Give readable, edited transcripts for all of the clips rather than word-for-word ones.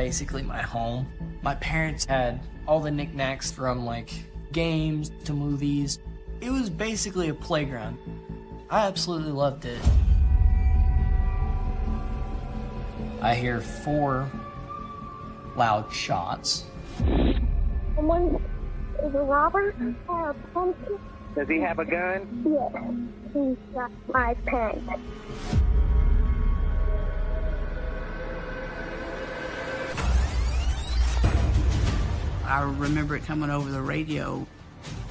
basically my home. My parents had all the knickknacks from like games to movies. It was basically a playground. I absolutely loved it. I hear 4 loud shots. Someone is a robber or a pumpkin? Does he have a gun? Yes, he shot my parents. I remember it coming over the radio,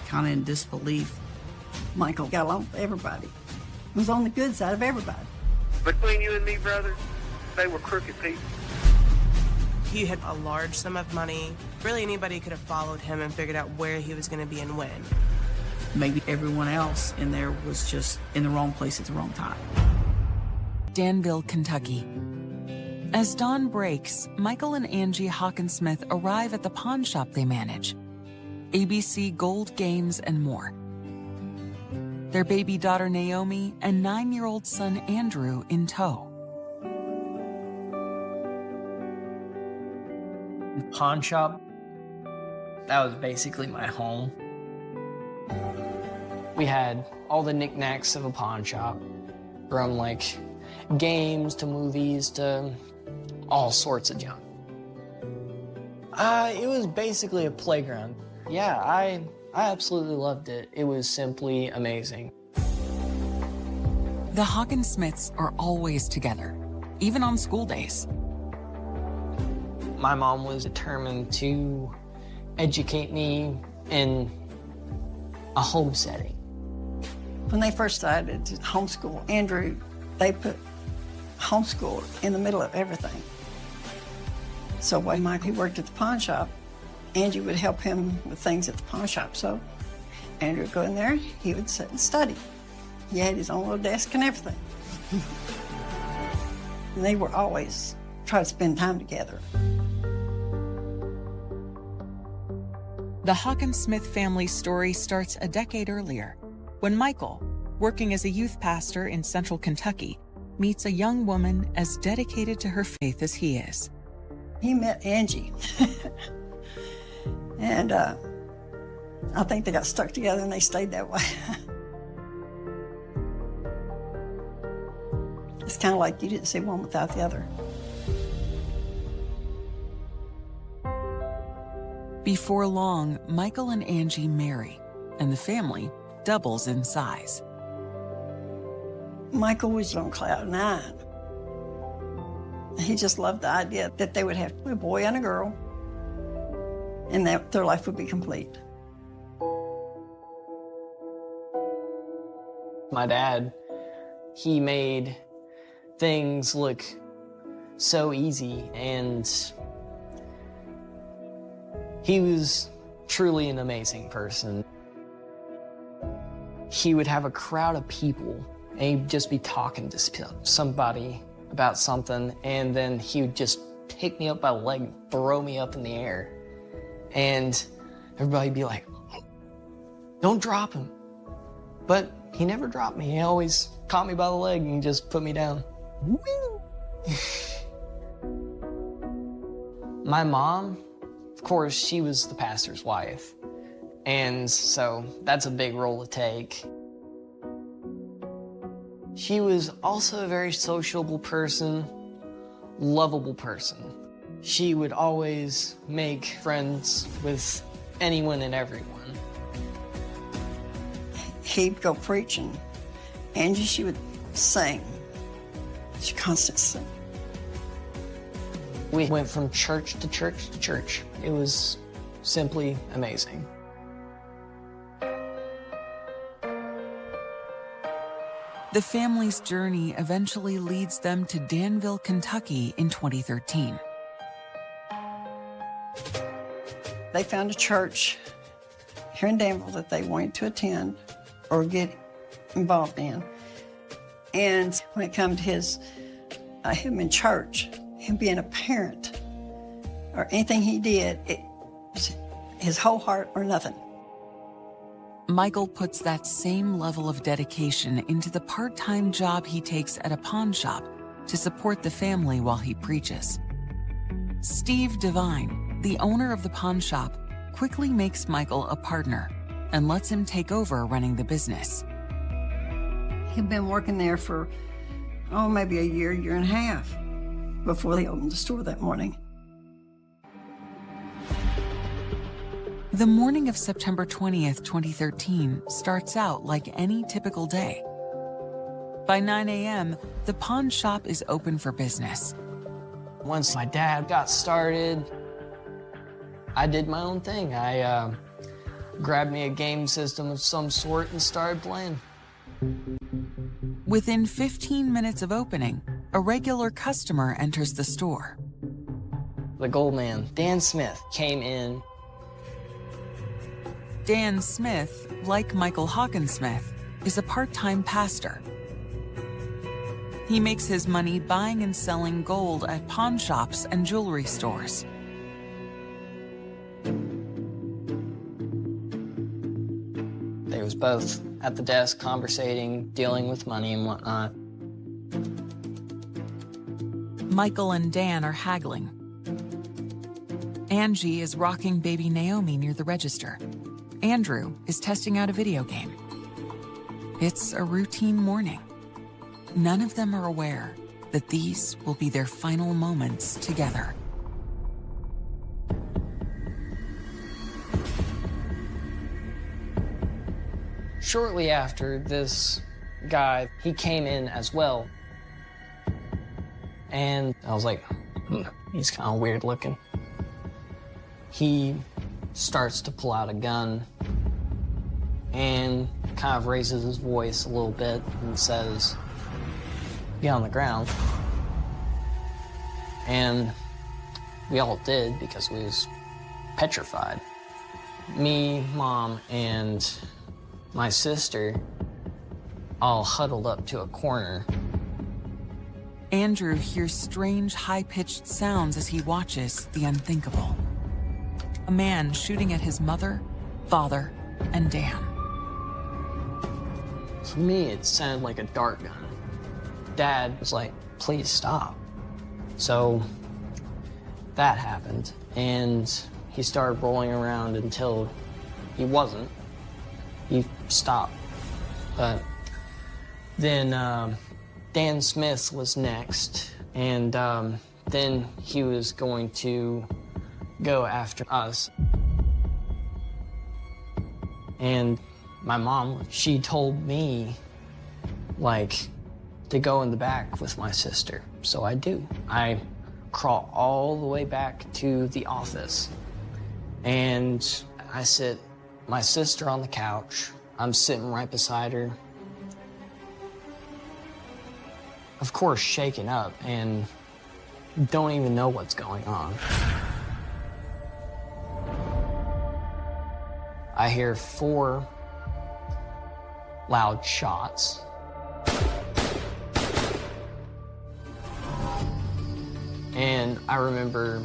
kind of in disbelief. Michael got along with everybody. He was on the good side of everybody. Between you and me, brother, they were crooked people. He had a large sum of money. Really, anybody could have followed him and figured out where he was going to be and when. Maybe everyone else in there was just in the wrong place at the wrong time. Danville, Kentucky. As dawn breaks, Michael and Angie Hawkinsmith arrive at the pawn shop they manage. ABC Gold Games and more. Their baby daughter Naomi and 9-year-old son Andrew in tow. The pawn shop, that was basically my home. We had all the knickknacks of a pawn shop, from like games to movies to all sorts of junk. It was basically a playground. Yeah, I absolutely loved it. It was simply amazing. The Hawkinsmiths are always together, even on school days. My mom was determined to educate me in a home setting. When they first started to homeschool Andrew, they put homeschool in the middle of everything. So when Michael worked at the pawn shop, Angie would help him with things at the pawn shop. So Andrew would go in there, he would sit and study. He had his own little desk and everything. And they were always trying to spend time together. The Hawkinsmith family story starts a decade earlier, when Michael, working as a youth pastor in central Kentucky, meets a young woman as dedicated to her faith as he is. He met Angie. And I think they got stuck together and they stayed that way. It's kind of like you didn't see one without the other. Before long, Michael and Angie marry, and the family doubles in size. Michael was on cloud 9. He just loved the idea that they would have a boy and a girl, and that their life would be complete. My dad, he made things look so easy, and he was truly an amazing person. He would have a crowd of people, and he'd just be talking to somebody about something, and then he would just pick me up by the leg, throw me up in the air, and everybody'd be like, don't drop him. But he never dropped me. He always caught me by the leg and just put me down. My mom, of course, she was the pastor's wife, and so that's a big role to take. She was also a very sociable person, lovable person. She would always make friends with anyone and everyone. He'd go preaching. Angie, she would sing. She constantly sang. We went from church to church to church. It was simply amazing. The family's journey eventually leads them to Danville, Kentucky in 2013. They found a church here in Danville that they wanted to attend or get involved in. And when it comes to him in church, him being a parent, or anything he did, it was his whole heart or nothing. Michael puts that same level of dedication into the part-time job he takes at a pawn shop to support the family while he preaches. Steve Devine, the owner of the pawn shop, quickly makes Michael a partner and lets him take over running the business. He'd been working there for, maybe a year and a half before they opened the store that morning. The morning of September 20th, 2013 starts out like any typical day. By 9 a.m., the pawn shop is open for business. Once my dad got started, I did my own thing. I grabbed me a game system of some sort and started playing. Within 15 minutes of opening, a regular customer enters the store. The gold man, Dan Smith, came in. Dan Smith, like Michael Hawkinsmith, is a part-time pastor. He makes his money buying and selling gold at pawn shops and jewelry stores. They was both at the desk conversating, dealing with money and whatnot. Michael and Dan are haggling. Angie is rocking baby Naomi near the register. Andrew is testing out a video game. It's a routine morning. None of them are aware that these will be their final moments together. Shortly after, this guy, he came in as well. And I was like, he's kind of weird looking. He starts to pull out a gun and kind of raises his voice a little bit and says, "Get on the ground." And we all did because we was petrified. Me, Mom, and my sister all huddled up to a corner. Andrew hears strange, high-pitched sounds as he watches the unthinkable. A man shooting at his mother, father, and Dan. To me, it sounded like a dart gun. Dad was like, "Please stop." So that happened, and he started rolling around until he wasn't. He stopped. But then Dan Smith was next, and then he was going to go after us. And my mom, she told me, like, to go in the back with my sister. So I do. I crawl all the way back to the office, and I sit my sister on the couch. I'm sitting right beside her. Of course, shaken up and don't even know what's going on. I hear 4 loud shots. And I remember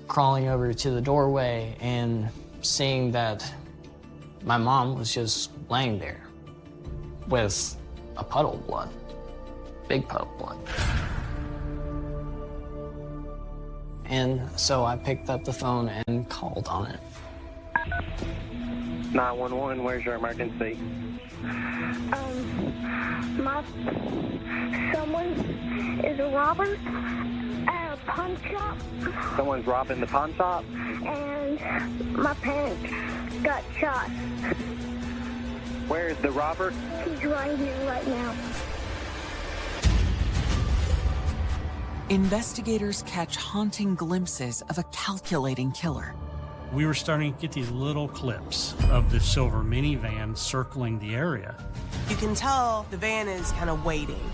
crawling over to the doorway and seeing that my mom was just laying there with a puddle of blood, big puddle of blood. And so I picked up the phone and called on it. 911, where's your emergency? Someone is a robber at a pawn shop, Someone's robbing the pawn shop? and my parents got shot. Where's the robber? He's right here right now. Investigators catch haunting glimpses of a calculating killer. We were starting to get these little clips of the silver minivan circling the area. You can tell the van is kind of waiting.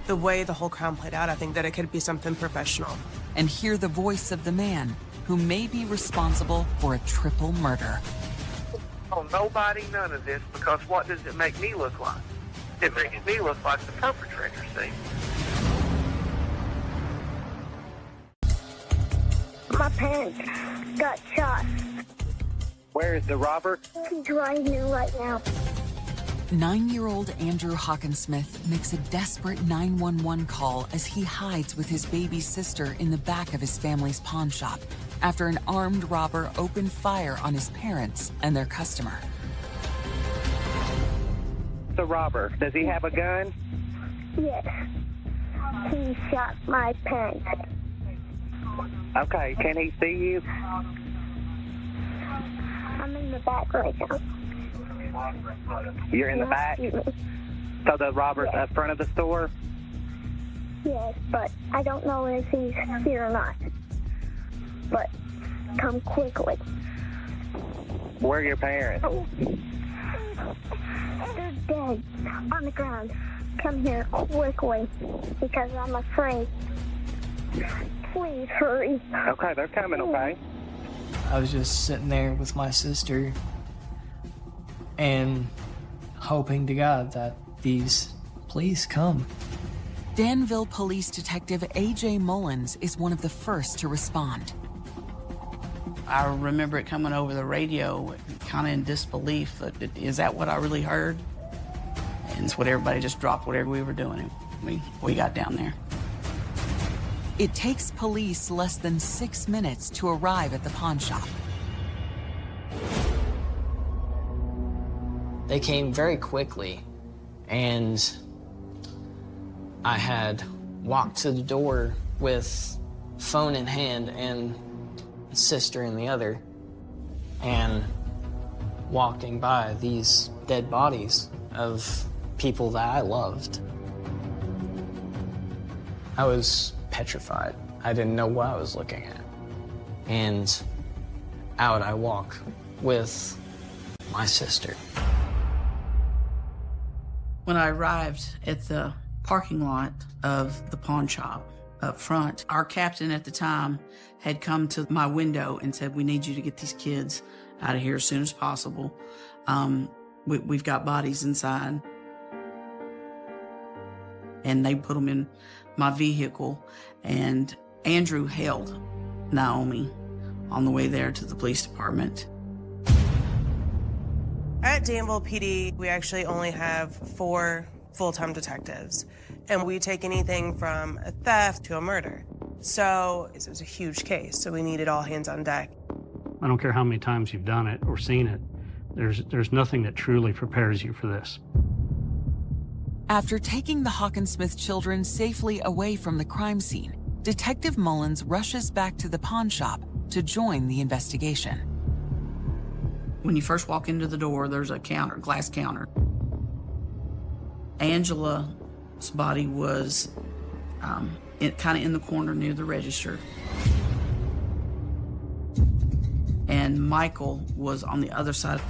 The way the whole crime played out, I think that it could be something professional. And hear the voice of the man who may be responsible for a triple murder. Oh, nobody, none of this, because what does it make me look like? It makes me look like the perpetrator, see? My parents got shot. Where's the robber? He's right here right now. 9-year-old Andrew Hawkinsmith makes a desperate 911 call as he hides with his baby sister in the back of his family's pawn shop after an armed robber opened fire on his parents and their customer. The robber, does he have a gun? Yes. He shot my parents. Okay, can he see you? I'm in the back right now. You're in the back? So the robber's up front of the store? Yes, but I don't know if he's here or not. But come quickly. Where are your parents? They're dead on the ground. Come here quickly because I'm afraid. Please hurry. Okay, they're coming, okay? I was just sitting there with my sister and hoping to God that these police come. Danville Police Detective A.J. Mullins is one of the first to respond. I remember it coming over the radio, kind of in disbelief. Is that what I really heard? And it's what everybody just dropped whatever we were doing. We got down there. It takes police less than 6 minutes to arrive at the pawn shop. They came very quickly, and I had walked to the door with phone in hand and sister in the other, and walking by these dead bodies of people that I loved. I was petrified. I didn't know what I was looking at. And out I walk with my sister. When I arrived at the parking lot of the pawn shop up front, our captain at the time had come to my window and said, "We need you to get these kids out of here as soon as possible. We've got bodies inside." And they put them in my vehicle, and Andrew held Naomi on the way there to the police department. At Danville PD, we actually only have 4 full-time detectives, and we take anything from a theft to a murder. So it was a huge case, so we needed all hands on deck. I don't care how many times you've done it or seen it, there's nothing that truly prepares you for this. After taking the Hawkinsmith children safely away from the crime scene, Detective Mullins rushes back to the pawn shop to join the investigation. When you first walk into the door, there's a counter, glass counter. Angela's body was kind of in the corner near the register. And Michael was on the other side,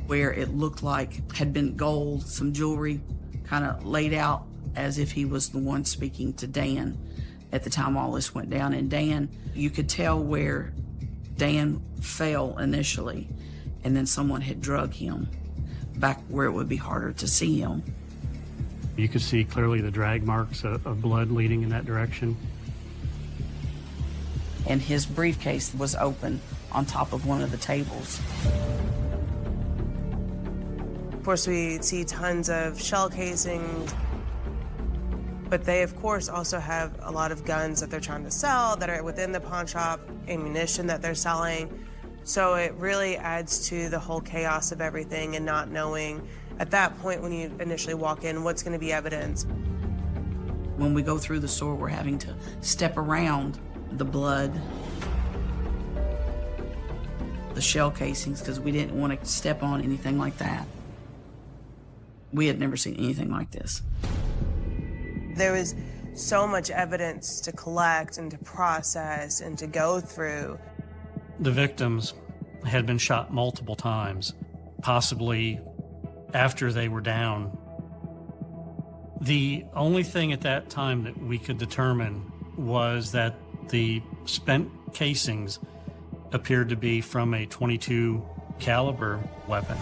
where it looked like had been gold, some jewelry kind of laid out as if he was the one speaking to Dan at the time all this went down. And Dan, you could tell where Dan fell initially, and then someone had drug him back where it would be harder to see him. You could see clearly the drag marks of blood leading in that direction. And his briefcase was open on top of one of the tables. Of course, we see tons of shell casings, but they, of course, also have a lot of guns that they're trying to sell that are within the pawn shop, ammunition that they're selling. So it really adds to the whole chaos of everything and not knowing at that point when you initially walk in what's going to be evidence. When we go through the store, we're having to step around the blood, the shell casings, because we didn't want to step on anything like that. We had never seen anything like this. There was so much evidence to collect and to process and to go through. The victims had been shot multiple times, possibly after they were down. The only thing at that time that we could determine was that the spent casings appeared to be from a .22 caliber weapon.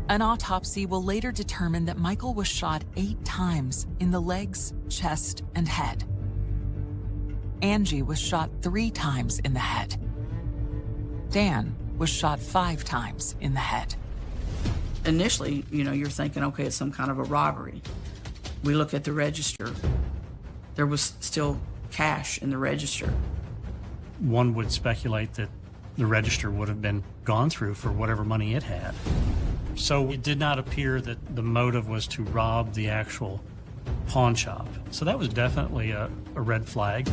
An autopsy will later determine that Michael was shot 8 times in the legs, chest, and head. Angie was shot 3 times in the head. Dan was shot 5 times in the head. Initially, you're thinking, okay, it's some kind of a robbery. We look at the register. There was still cash in the register. One would speculate that the register would have been gone through for whatever money it had. So it did not appear that the motive was to rob the actual pawn shop. So that was definitely a red flag.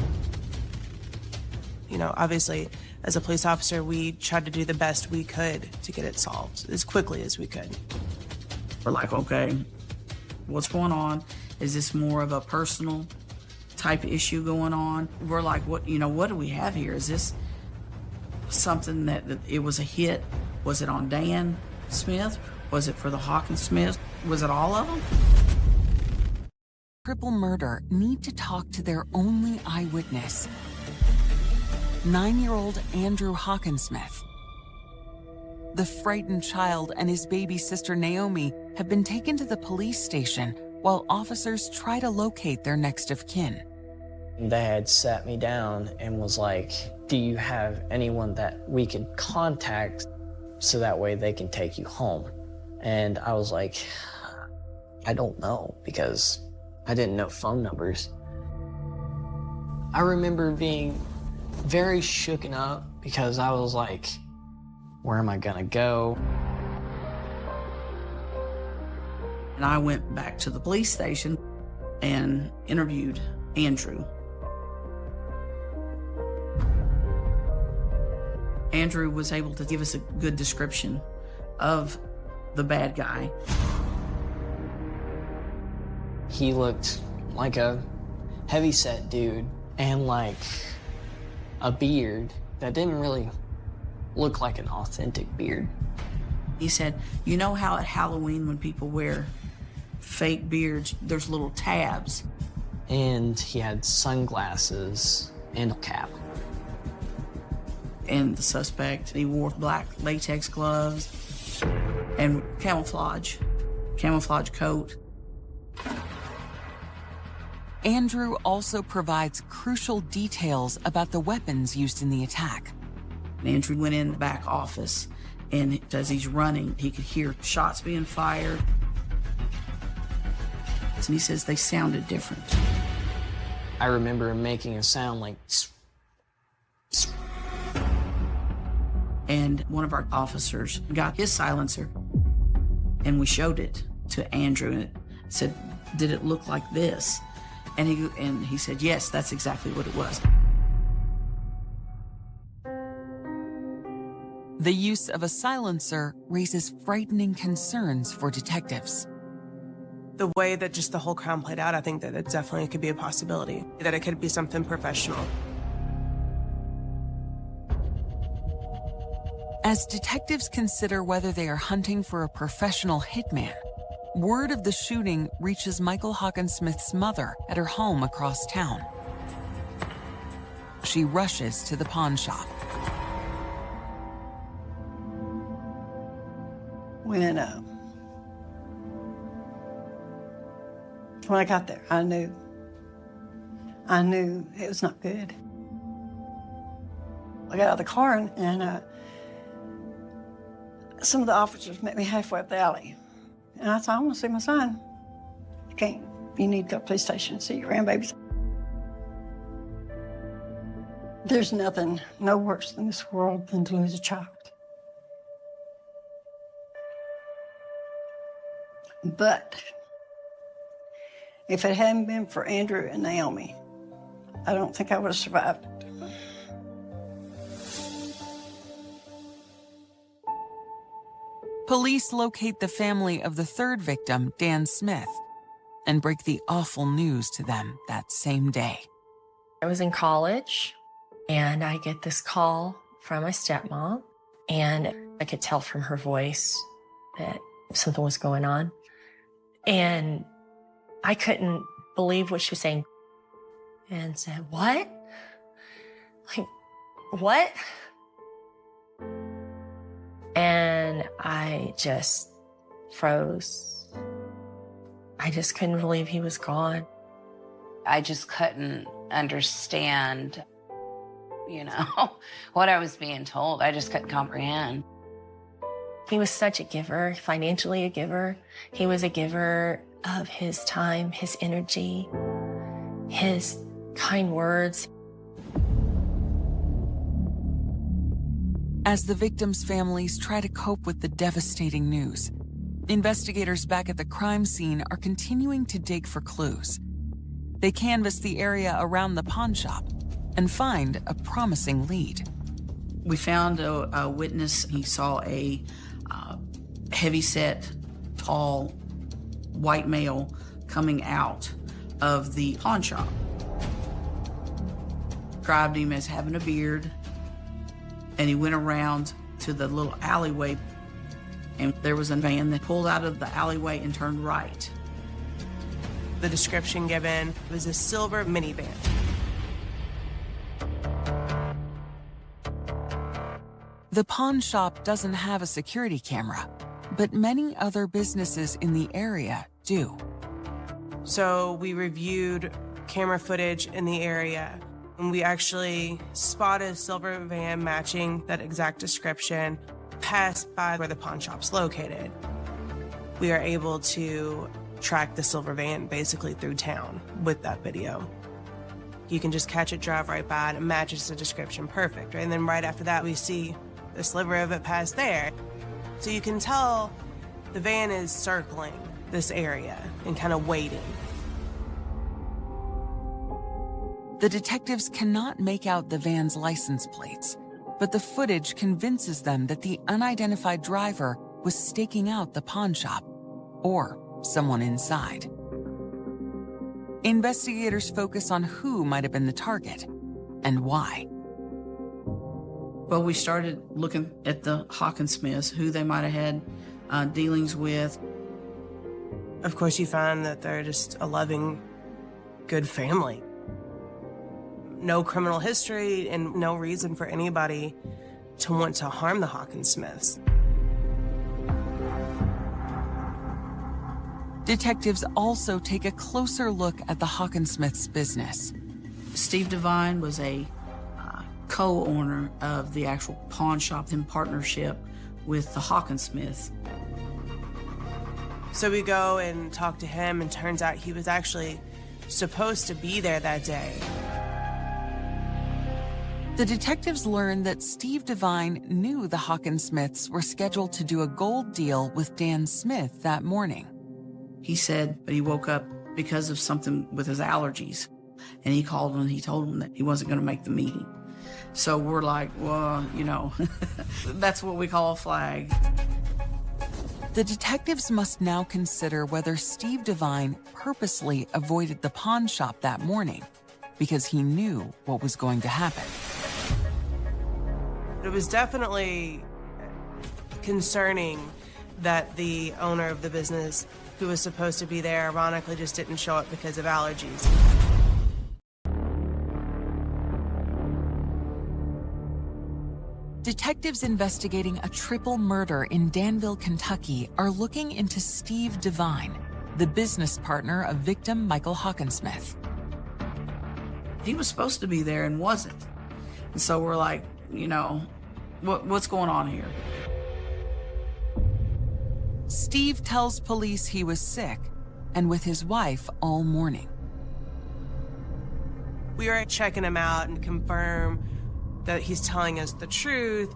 Obviously, as a police officer, we tried to do the best we could to get it solved as quickly as we could. We're like, okay, what's going on? Is this more of a personal type issue going on? We're like, what do we have here? Is this something that it was a hit? Was it on Dan Smith? Was it for the Hawkins Smith? Was it all of them? Triple murder need to talk to their only eyewitness, 9-year-old Andrew Hawkinsmith. The frightened child and his baby sister Naomi have been taken to the police station while officers try to locate their next of kin. They had sat me down and was like, do you have anyone that we could contact so that way they can take you home? And I was like, I don't know, because I didn't know phone numbers. I remember being very shooken up because I was like, where am I gonna go? And I went back to the police station and interviewed Andrew. Andrew was able to give us a good description of the bad guy. He looked like a heavy-set dude and like a beard that didn't really look like an authentic beard. He said, you know how at Halloween when people wear fake beards, there's little tabs? And he had sunglasses and a cap. And the suspect, he wore black latex gloves and camouflage coat. Andrew also provides crucial details about the weapons used in the attack. Andrew went in the back office, and as he's running, he could hear shots being fired. And he says they sounded different. I remember him making a sound like... And one of our officers got his silencer, and we showed it to Andrew, and it said, did it look like this? And he said, yes, that's exactly what it was. The use of a silencer raises frightening concerns for detectives. The way that just the whole crime played out, I think that it definitely could be a possibility, that it could be something professional. As detectives consider whether they are hunting for a professional hitman, word of the shooting reaches Michael Hawkinsmith's mother at her home across town. She rushes to the pawn shop. When I got there, I knew it was not good. I got out of the car and some of the officers met me halfway up the alley. And I said, I want to see my son. You need to go to the police station and see your grandbabies. There's nothing, no worse in this world than to lose a child. But if it hadn't been for Andrew and Naomi, I don't think I would have survived it. Police locate the family of the third victim, Dan Smith, and break the awful news to them that same day. I was in college, and I get this call from my stepmom, and I could tell from her voice that something was going on. And I couldn't believe what she was saying and said, what? Like, what? And I just froze. I just couldn't believe he was gone. I just couldn't understand, you know, what I was being told. I just couldn't comprehend. He was such a giver, financially a giver. He was a giver of his time, his energy, his kind words. As the victims' families try to cope with the devastating news, investigators back at the crime scene are continuing to dig for clues. They canvass the area around the pawn shop and find a promising lead. We found a witness. He saw a heavy-set, tall, white male coming out of the pawn shop. Described him as having a beard, and he went around to the little alleyway, and there was a van that pulled out of the alleyway and turned right. The description given was a silver minivan. The pawn shop doesn't have a security camera, but many other businesses in the area do. So we reviewed camera footage in the area, and we actually spotted a silver van matching that exact description passed by where the pawn shop's located. We are able to track the silver van basically through town with that video. You can just catch it, drive right by, and it matches the description perfect, right? And then right after that, we see the sliver of it pass there. So you can tell the van is circling this area and kind of waiting. The detectives cannot make out the van's license plates, but the footage convinces them that the unidentified driver was staking out the pawn shop, or someone inside. Investigators focus on who might have been the target and why. Well, we started looking at the Hawkinsmiths, who they might have had dealings with. Of course, you find that they're just a loving, good family. No criminal history and no reason for anybody to want to harm the Hawkinsmiths. Detectives also take a closer look at the Hawkinsmiths' business. Steve Devine was a co-owner of the actual pawn shop in partnership with the Hawkinsmiths. So we go and talk to him, and turns out he was actually supposed to be there that day. The detectives learn that Steve Devine knew the Hawkinsmiths were scheduled to do a gold deal with Dan Smith that morning. He said that he woke up because of something with his allergies, and he called him and he told him that he wasn't going to make the meeting. So we're like, well, you know, that's what we call a flag. The detectives must now consider whether Steve Devine purposely avoided the pawn shop that morning because he knew what was going to happen. It was definitely concerning that the owner of the business, who was supposed to be there, ironically just didn't show up because of allergies. Detectives investigating a triple murder in Danville, Kentucky are looking into Steve Devine, the business partner of victim Michael Hawkinsmith. He was supposed to be there and wasn't. And so we're like, you know, what's going on here? Steve tells police he was sick and with his wife all morning. We were checking him out and confirm that he's telling us the truth.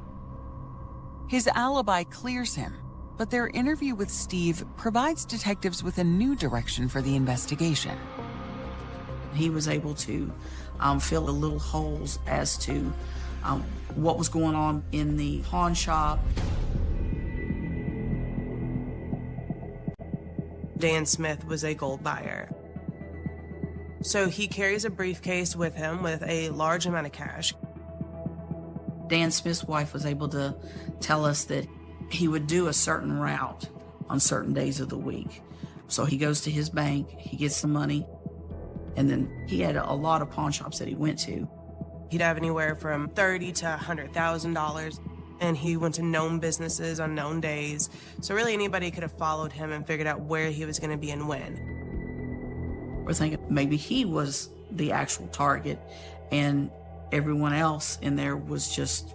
His alibi clears him, but their interview with Steve provides detectives with a new direction for the investigation. He was able to fill the little holes as to what was going on in the pawn shop. Dan Smith was a gold buyer. So he carries a briefcase with him with a large amount of cash. Dan Smith's wife was able to tell us that he would do a certain route on certain days of the week. So he goes to his bank, he gets the money, and then he had a lot of pawn shops that he went to. He'd have anywhere from $30,000 to $100,000, and he went to known businesses on known days. So really anybody could have followed him and figured out where he was going to be and when. We're thinking maybe he was the actual target, and Everyone else in there was just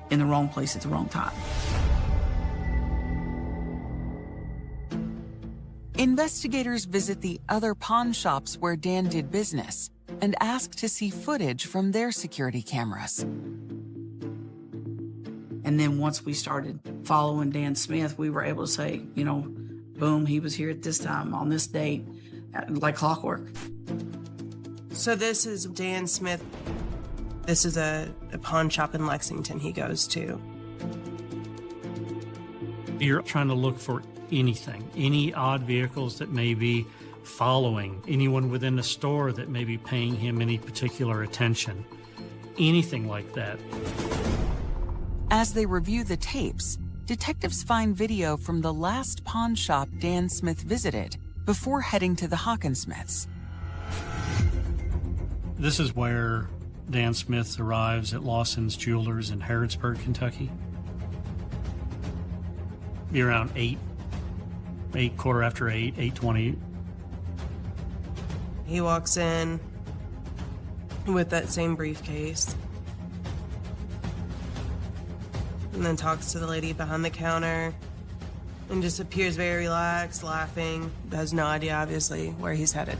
in the wrong place at the wrong time. Investigators visit the other pawn shops where Dan did business and ask to see footage from their security cameras. And then once we started following Dan Smith, we were able to say, you know, boom, he was here at this time on this date, like clockwork. So this is Dan Smith. This is a pawn shop in Lexington he goes to. You're trying to look for anything, any odd vehicles that may be following, anyone within the store that may be paying him any particular attention, anything like that. As they review the tapes, detectives find video from the last pawn shop Dan Smith visited before heading to the Hawkinsmiths. This is where Dan Smith arrives at Lawson's Jewelers in Harrodsburg, Kentucky. Be around 8, quarter after 8, 8:20. He walks in with that same briefcase and then talks to the lady behind the counter and just appears very relaxed, laughing, has no idea, obviously, where he's headed.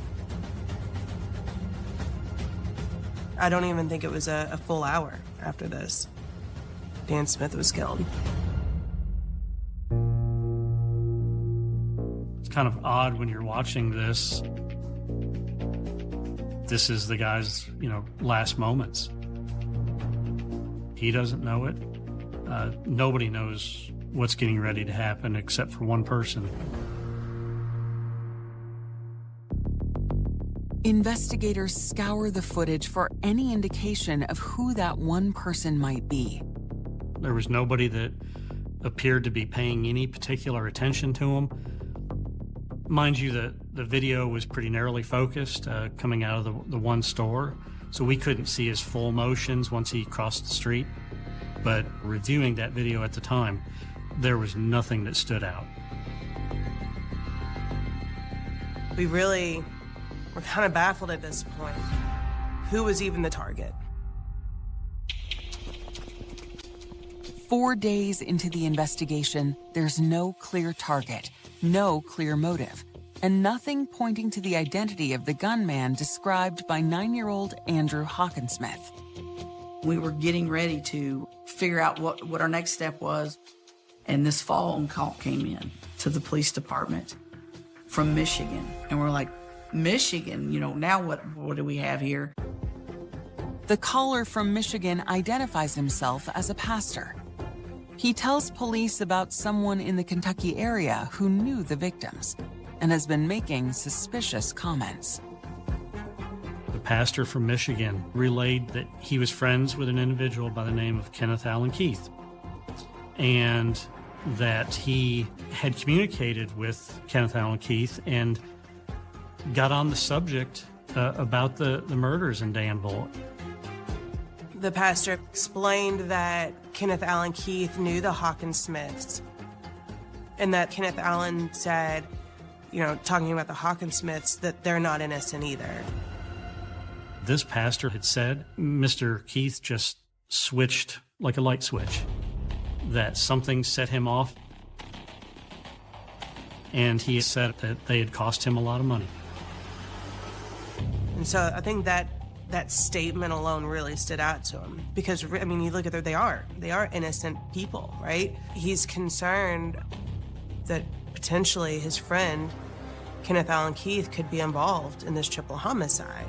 I don't even think it was a full hour after this. Dan Smith was killed. It's kind of odd when you're watching this. This is the guy's, last moments. He doesn't know it. Nobody knows what's getting ready to happen except for one person. Investigators scour the footage for any indication of who that one person might be. There was nobody that appeared to be paying any particular attention to him. Mind you, the video was pretty narrowly focused, coming out of the one store, so we couldn't see his full motions once he crossed the street. But reviewing that video at the time, there was nothing that stood out. We're kind of baffled at this point. Who was even the target? 4 days into the investigation, there's no clear target, no clear motive, and nothing pointing to the identity of the gunman described by 9-year-old Andrew Hawkinsmith. We were getting ready to figure out what our next step was, and this phone call came in to the police department from Michigan, and we're like, Michigan, now what do we have here? The caller from Michigan identifies himself as a pastor. He tells police about someone in the Kentucky area who knew the victims and has been making suspicious comments. The pastor from Michigan relayed that he was friends with an individual by the name of Kenneth Allen Keith, and that he had communicated with Kenneth Allen Keith and got on the subject about the murders in Danville. The pastor explained that Kenneth Allen Keith knew the Hawkinsmiths, and that Kenneth Allen said, talking about the Hawkinsmiths, that they're not innocent either. This pastor had said Mr. Keith just switched like a light switch, that something set him off, and he said that they had cost him a lot of money. And so I think that statement alone really stood out to him, because, you look at they are innocent people, right? He's concerned that potentially his friend, Kenneth Allen Keith, could be involved in this triple homicide.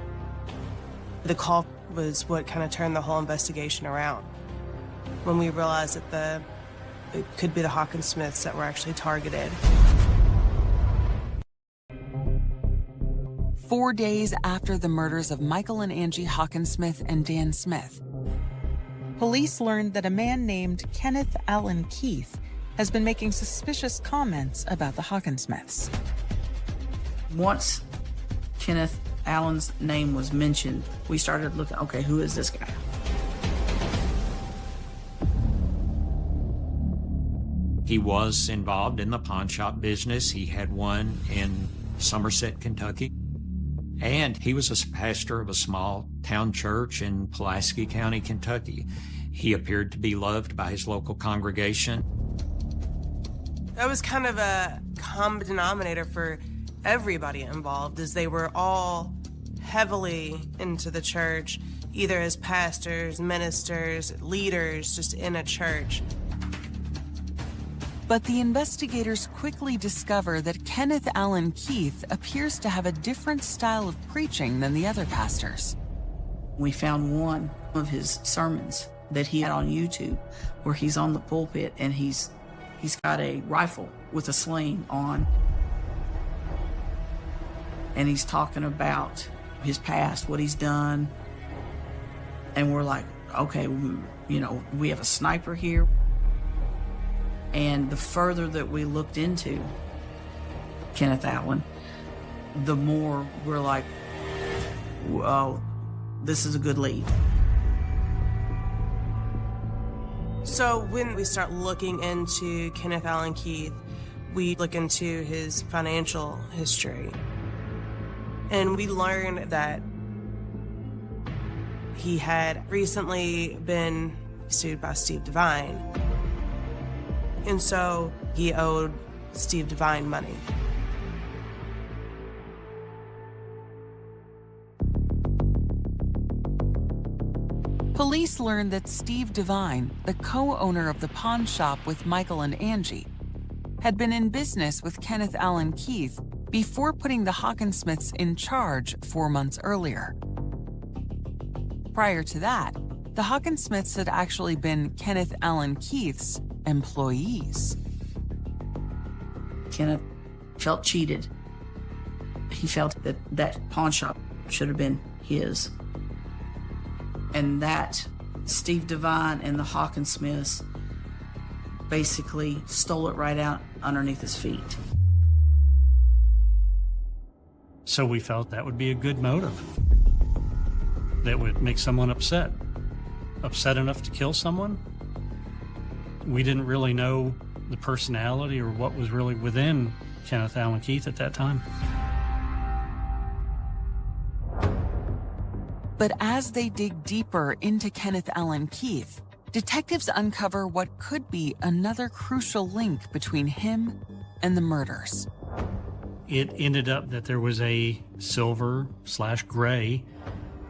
The call was what kind of turned the whole investigation around, when we realized that it could be the Hawkinsmiths that were actually targeted. 4 days after the murders of Michael and Angie Hawkinsmith and Dan Smith, police learned that a man named Kenneth Allen Keith has been making suspicious comments about the Hawkinsmiths. Once Kenneth Allen's name was mentioned, we started looking, okay, who is this guy? He was involved in the pawn shop business. He had one in Somerset, Kentucky. And he was a pastor of a small town church in Pulaski County, Kentucky. He appeared to be loved by his local congregation. That was kind of a common denominator for everybody involved, as they were all heavily into the church, either as pastors, ministers, leaders, just in a church. But the investigators quickly discover that Kenneth Allen Keith appears to have a different style of preaching than the other pastors. We found one of his sermons that he had on YouTube where he's on the pulpit and he's got a rifle with a sling on. And he's talking about his past, what he's done. And we're like, okay, we have a sniper here. And the further that we looked into Kenneth Allen, the more we're like, oh, this is a good lead. So when we start looking into Kenneth Allen Keith, we look into his financial history. And we learned that he had recently been sued by Steve Devine. And so he owed Steve Devine money. Police learned that Steve Devine, the co-owner of the pawn shop with Michael and Angie, had been in business with Kenneth Allen Keith before putting the Hawkinsmiths in charge 4 months earlier. Prior to that, the Hawkinsmiths had actually been Kenneth Allen Keith's employees. Kenneth felt cheated. He felt that that pawn shop should have been his. And that Steve Devine and the Hawkinsmiths basically stole it right out underneath his feet. So we felt that would be a good motive. That would make someone upset. Upset enough to kill someone? We didn't really know the personality or what was really within Kenneth Allen Keith at that time. But as they dig deeper into Kenneth Allen Keith, detectives uncover what could be another crucial link between him and the murders. It ended up that there was a silver/gray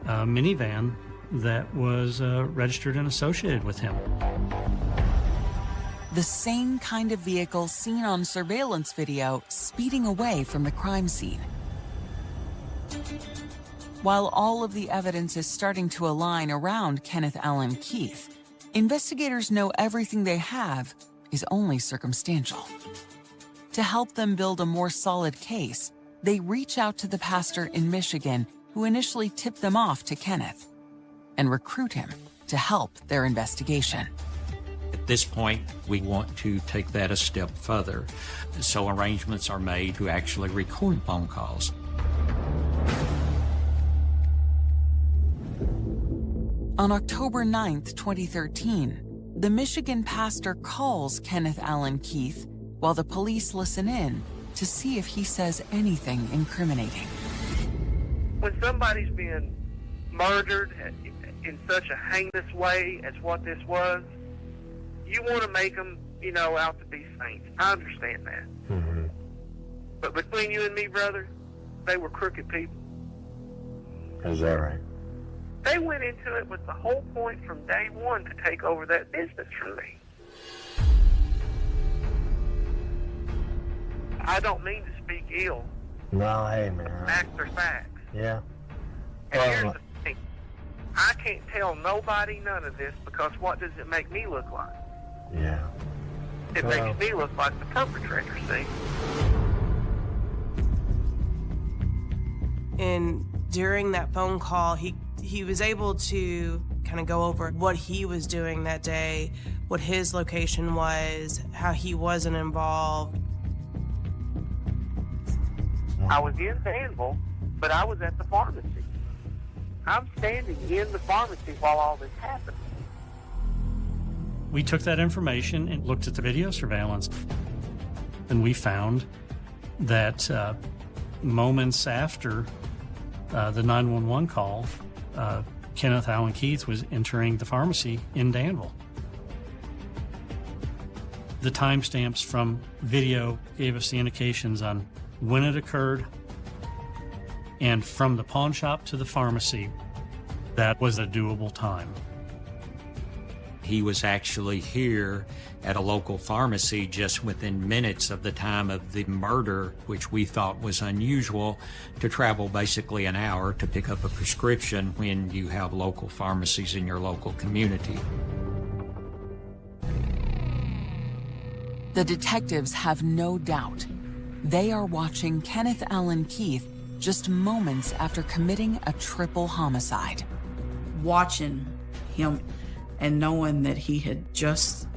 minivan that was registered and associated with him. The same kind of vehicle seen on surveillance video speeding away from the crime scene. While all of the evidence is starting to align around Kenneth Allen Keith, investigators know everything they have is only circumstantial. To help them build a more solid case, they reach out to the pastor in Michigan who initially tipped them off to Kenneth and recruit him to help their investigation. At this point, we want to take that a step further. So arrangements are made to actually record phone calls. On October 9th, 2013, the Michigan pastor calls Kenneth Allen Keith while the police listen in to see if he says anything incriminating. When somebody's being murdered in such a heinous way as what this was, you want to make them, out to be saints. I understand that. Mm-hmm. But between you and me, brother, they were crooked people. Is that right? They went into it with the whole point from day one to take over that business from me. I don't mean to speak ill. No, hey, man. Facts are facts. Yeah. And here's the thing. I can't tell nobody none of this because what does it make me look like? Yeah. It makes me look like the perpetrator, see? And during that phone call, he was able to kind of go over what he was doing that day, what his location was, how he wasn't involved. I was in Danville, but I was at the pharmacy. I'm standing in the pharmacy while all this happened. We took that information and looked at the video surveillance, and we found that moments after the 911 call, Kenneth Allen Keith was entering the pharmacy in Danville. The timestamps from video gave us the indications on when it occurred, and from the pawn shop to the pharmacy, that was a doable time. He was actually here at a local pharmacy just within minutes of the time of the murder, which we thought was unusual, to travel basically an hour to pick up a prescription when you have local pharmacies in your local community. The detectives have no doubt. They are watching Kenneth Allen Keith just moments after committing a triple homicide. Watching him and knowing that he had just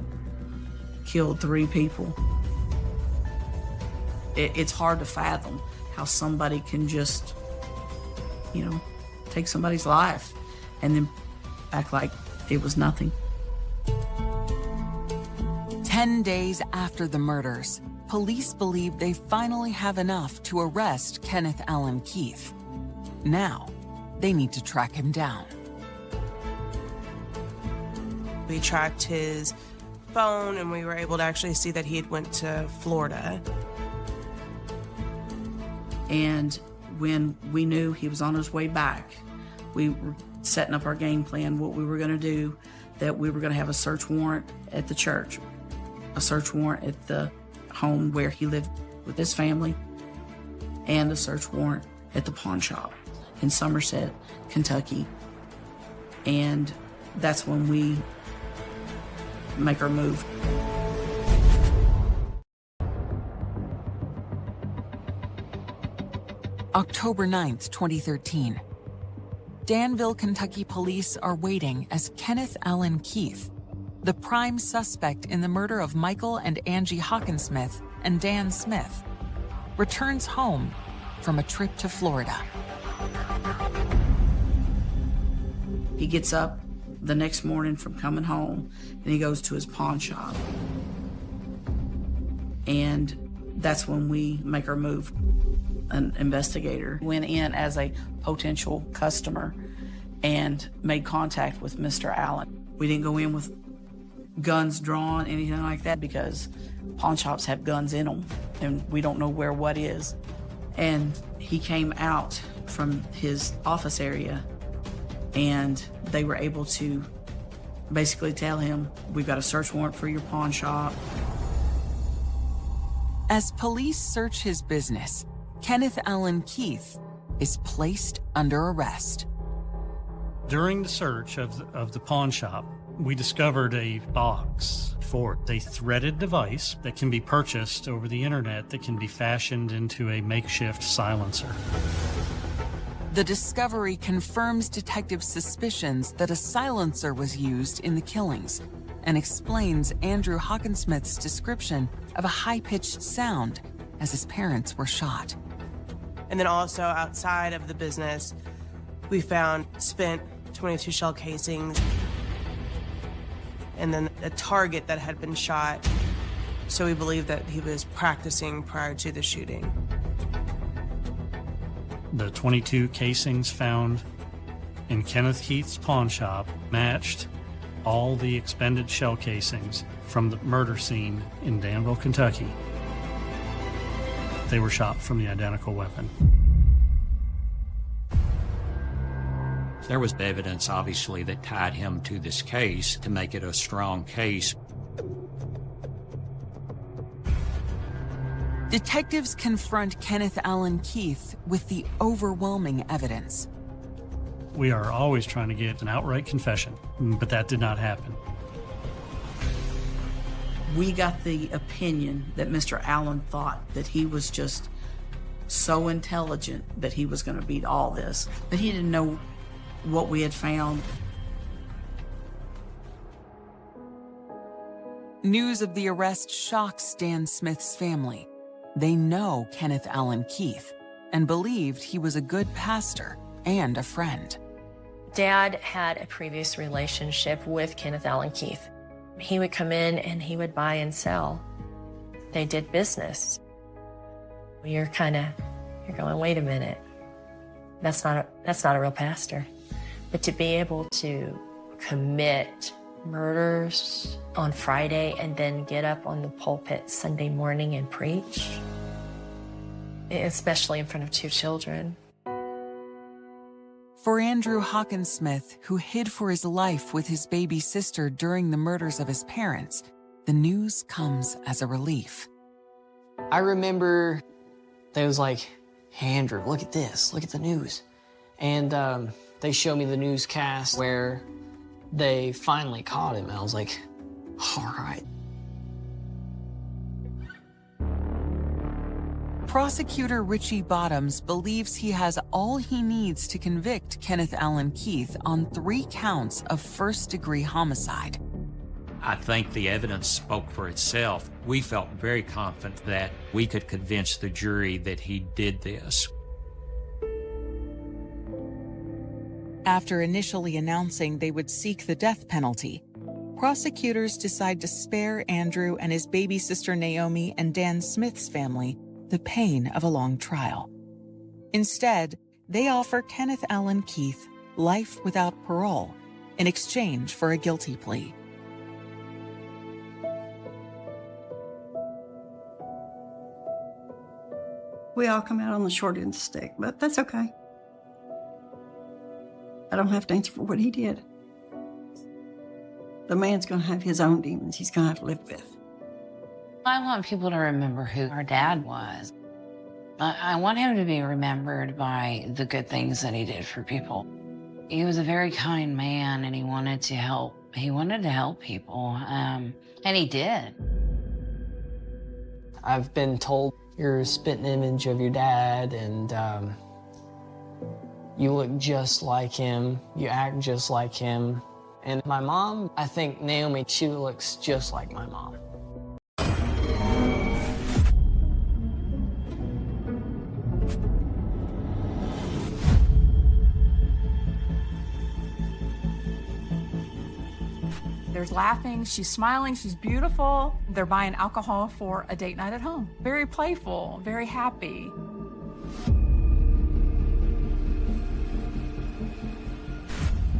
killed 3 people, it's hard to fathom how somebody can just, take somebody's life and then act like it was nothing. 10 days after the murders, police believe they finally have enough to arrest Kenneth Allen Keith. Now, they need to track him down. We tracked his phone and we were able to actually see that he had went to Florida. And when we knew he was on his way back, we were setting up our game plan, what we were going to do, that we were going to have a search warrant at the church, a search warrant at the home where he lived with his family, and a search warrant at the pawn shop in Somerset, Kentucky. And that's when we make our move. October 9th, 2013. Danville, Kentucky police are waiting as Kenneth Allen Keith, the prime suspect in the murder of Michael and Angie Hockensmith and Dan Smith, returns home from a trip to Florida. He gets up the next morning from coming home and he goes to his pawn shop. And that's when we make our move. An investigator went in as a potential customer and made contact with Mr. Allen. We didn't go in with guns drawn, anything like that, because pawn shops have guns in them and we don't know where what is. And he came out from his office area and they were able to basically tell him, we've got a search warrant for your pawn shop. As police search his business, Kenneth Allen Keith is placed under arrest. During the search of the pawn shop, we discovered a box for a threaded device that can be purchased over the internet that can be fashioned into a makeshift silencer. The discovery confirms detectives' suspicions that a silencer was used in the killings and explains Andrew Hockensmith's description of a high-pitched sound as his parents were shot. And then also outside of the business, we found spent .22 shell casings and then a target that had been shot. So we believe that he was practicing prior to the shooting. The 22 casings found in Kenneth Keith's pawn shop matched all the expended shell casings from the murder scene in Danville, Kentucky. They were shot from the identical weapon. There was evidence, obviously, that tied him to this case to make it a strong case. Detectives confront Kenneth Allen Keith with the overwhelming evidence. We are always trying to get an outright confession, but that did not happen. We got the opinion that Mr. Allen thought that he was just so intelligent that he was going to beat all this, but he didn't know what we had found. News of the arrest shocks Dan Smith's family. They know Kenneth Allen Keith and believed he was a good pastor and a friend. Dad had a previous relationship with Kenneth Allen Keith. He would come in and he would buy and sell. They did business. You're going, wait a minute. That's not a real pastor. But to be able to commit murders on Friday and then get up on the pulpit Sunday morning and preach, especially in front of 2 children. For Andrew Hawkins-Smith, who hid for his life with his baby sister during the murders of his parents, the news comes as a relief. I remember they was like, "Hey, Andrew, look at this. Look at the news." And they showed me the newscast where they finally caught him. I was like, all right. Prosecutor Richie Bottoms believes he has all he needs to convict Kenneth Allen Keith on 3 counts of first-degree homicide. I think the evidence spoke for itself. We felt very confident that we could convince the jury that he did this. After initially announcing they would seek the death penalty, prosecutors decide to spare Andrew and his baby sister Naomi and Dan Smith's family the pain of a long trial. Instead, they offer Kenneth Allen Keith life without parole in exchange for a guilty plea. We all come out on the short end of the stick, but that's okay. I don't have to answer for what he did. The man's going to have his own demons he's going to have to live with. I want people to remember who our dad was. I want him to be remembered by the good things that he did for people. He was a very kind man, and he wanted to help. He wanted to help people, and he did. I've been told you're a spitting image of your dad, and you look just like him, you act just like him. And my mom, I think Naomi, she looks just like my mom. There's laughing, she's smiling, she's beautiful. They're buying alcohol for a date night at home. Very playful, very happy.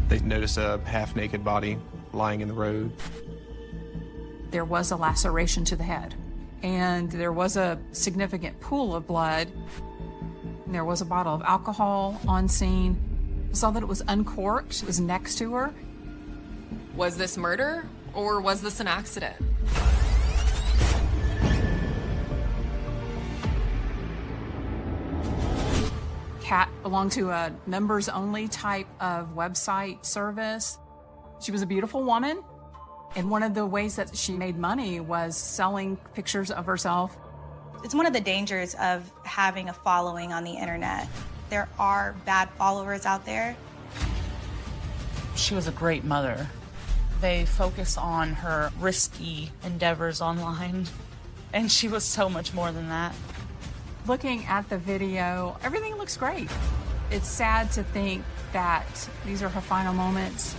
They noticed a half-naked body lying in the road. There was a laceration to the head, and there was a significant pool of blood. And there was a bottle of alcohol on scene. I saw that it was uncorked. It was next to her. Was this murder, or was this an accident? Kat belonged to a members-only type of website service. She was a beautiful woman, and one of the ways that she made money was selling pictures of herself. It's one of the dangers of having a following on the internet. There are bad followers out there. She was a great mother. They focus on her risky endeavors online, and she was so much more than that. Looking at the video, everything looks great. It's sad to think that these are her final moments.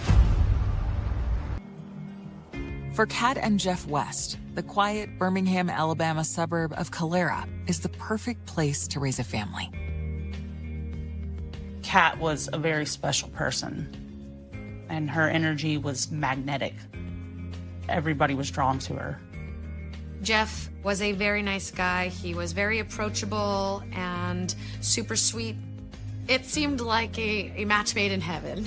For Kat and Jeff West, the quiet Birmingham, Alabama suburb of Calera is the perfect place to raise a family. Kat was a very special person, and her energy was magnetic. Everybody was drawn to her. Jeff was a very nice guy. He was very approachable and super sweet. It seemed like a match made in heaven.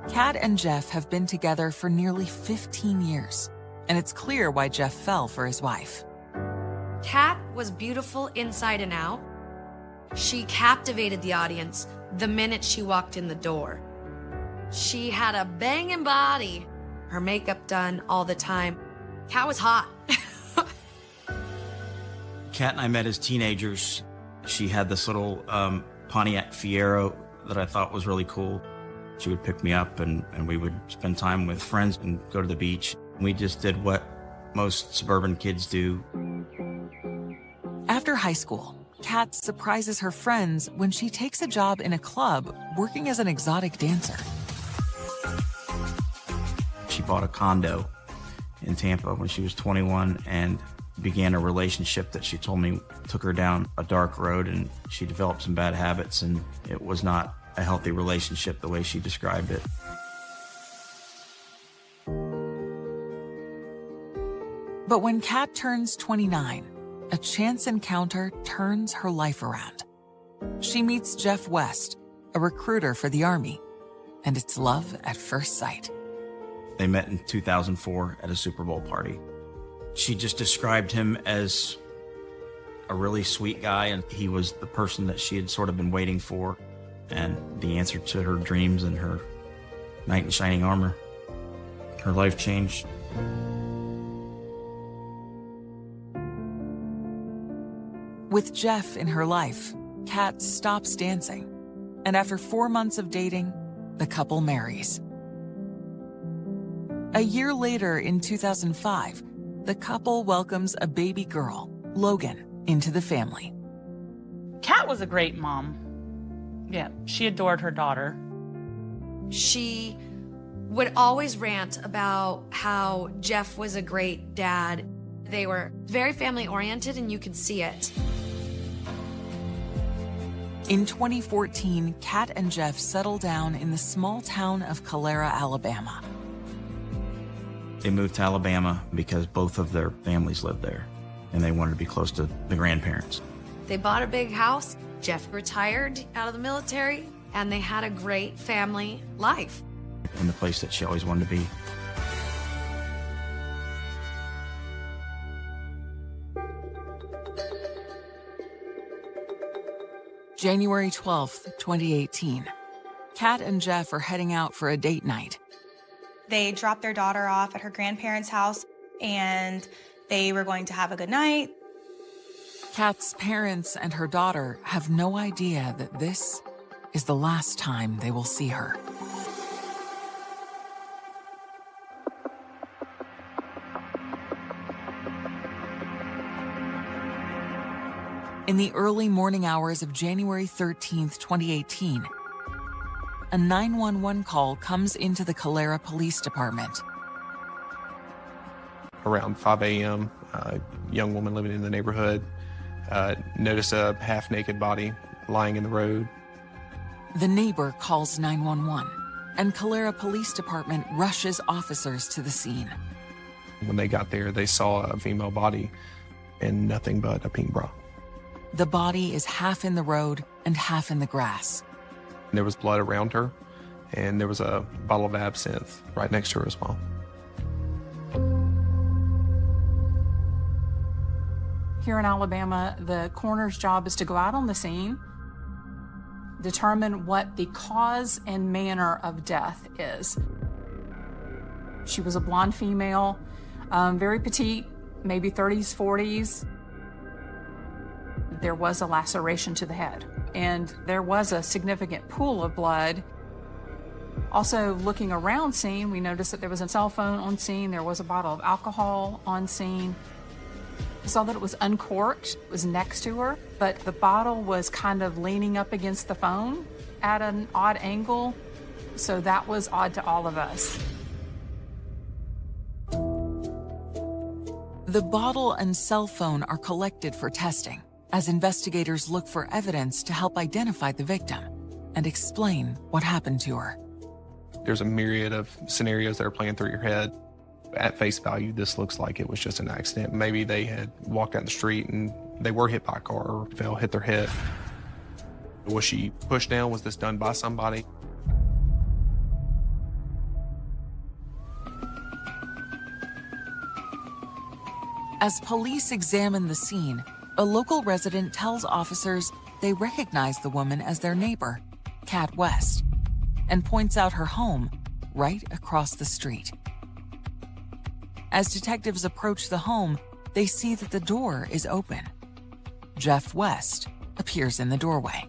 Kat and Jeff have been together for nearly 15 years, and it's clear why Jeff fell for his wife. Kat was beautiful inside and out. She captivated the audience the minute she walked in the door. She had a banging body, her makeup done all the time. Kat was hot. Kat and I met as teenagers. She had this little Pontiac Fiero that I thought was really cool. She would pick me up and we would spend time with friends and go to the beach. We just did what most suburban kids do. After high school, Kat surprises her friends when she takes a job in a club working as an exotic dancer. She bought a condo in Tampa when she was 21 and began a relationship that she told me took her down a dark road, and she developed some bad habits, and it was not a healthy relationship the way she described it. But when Kat turns 29, a chance encounter turns her life around. She meets Jeff West, a recruiter for the Army, and it's love at first sight. They met in 2004 at a Super Bowl party. She just described him as a really sweet guy, and he was the person that she had sort of been waiting for, and the answer to her dreams and her knight in shining armor. Her life changed. With Jeff in her life, Kat stops dancing, and after 4 months of dating, the couple marries. A year later, in 2005, the couple welcomes a baby girl, Logan, into the family. Kat was a great mom. Yeah, she adored her daughter. She would always rant about how Jeff was a great dad. They were very family oriented, and you could see it. In 2014, Kat and Jeff settle down in the small town of Calera, Alabama. They moved to Alabama because both of their families lived there, and they wanted to be close to the grandparents. They bought a big house. Jeff retired out of the military, and they had a great family life. In the place that she always wanted to be. January 12th, 2018. Kat and Jeff are heading out for a date night. They dropped their daughter off at her grandparents' house, and they were going to have a good night. Kat's parents and her daughter have no idea that this is the last time they will see her. In the early morning hours of January 13th, 2018, a 911 call comes into the Calera Police Department. Around 5 a.m., a young woman living in the neighborhood noticed a half-naked body lying in the road. The neighbor calls 911, and Calera Police Department rushes officers to the scene. When they got there, they saw a female body and nothing but a pink bra. The body is half in the road and half in the grass. There was blood around her, and there was a bottle of absinthe right next to her as well. Here in Alabama, the coroner's job is to go out on the scene, determine what the cause and manner of death is. She was a blonde female, very petite, maybe 30s, 40s. There was a laceration to the head, and there was a significant pool of blood. Also, looking around scene, we noticed that there was a cell phone on scene. There was a bottle of alcohol on scene. We saw that it was uncorked. It was next to her, but the bottle was kind of leaning up against the phone at an odd angle, so that was odd to all of us. The bottle and cell phone are collected for testing, as investigators look for evidence to help identify the victim and explain what happened to her. There's a myriad of scenarios that are playing through your head. At face value, this looks like it was just an accident. Maybe they had walked down the street and they were hit by a car or fell, hit their head. Was she pushed down? Was this done by somebody? As police examine the scene, a local resident tells officers they recognize the woman as their neighbor, Kat West, and points out her home right across the street. As detectives approach the home, they see that the door is open. Jeff West appears in the doorway.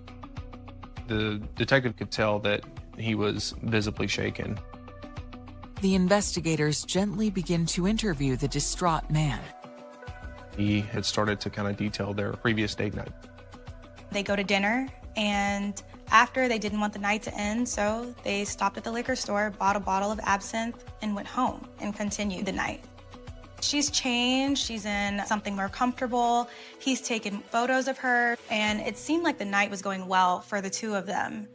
The detective could tell that he was visibly shaken. The investigators gently begin to interview the distraught man. He had started to kind of detail their previous date night. They go to dinner, and after, they didn't want the night to end, so they stopped at the liquor store, bought a bottle of absinthe, and went home and continued the night. She's changed. She's in something more comfortable. He's taken photos of her, and it seemed like the night was going well for the two of them.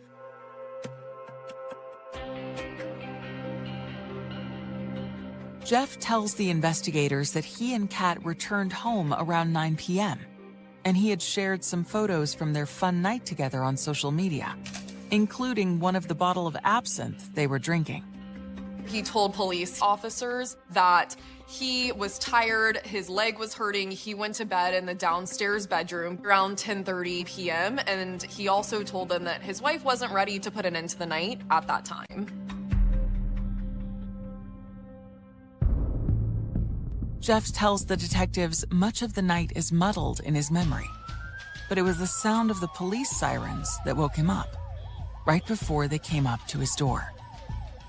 Jeff tells the investigators that he and Kat returned home around 9 p.m., and he had shared some photos from their fun night together on social media, including one of the bottle of absinthe they were drinking. He told police officers that he was tired, his leg was hurting, he went to bed in the downstairs bedroom around 10:30 p.m., and he also told them that his wife wasn't ready to put an end to the night at that time. Jeff tells the detectives much of the night is muddled in his memory, but it was the sound of the police sirens that woke him up, right before they came up to his door.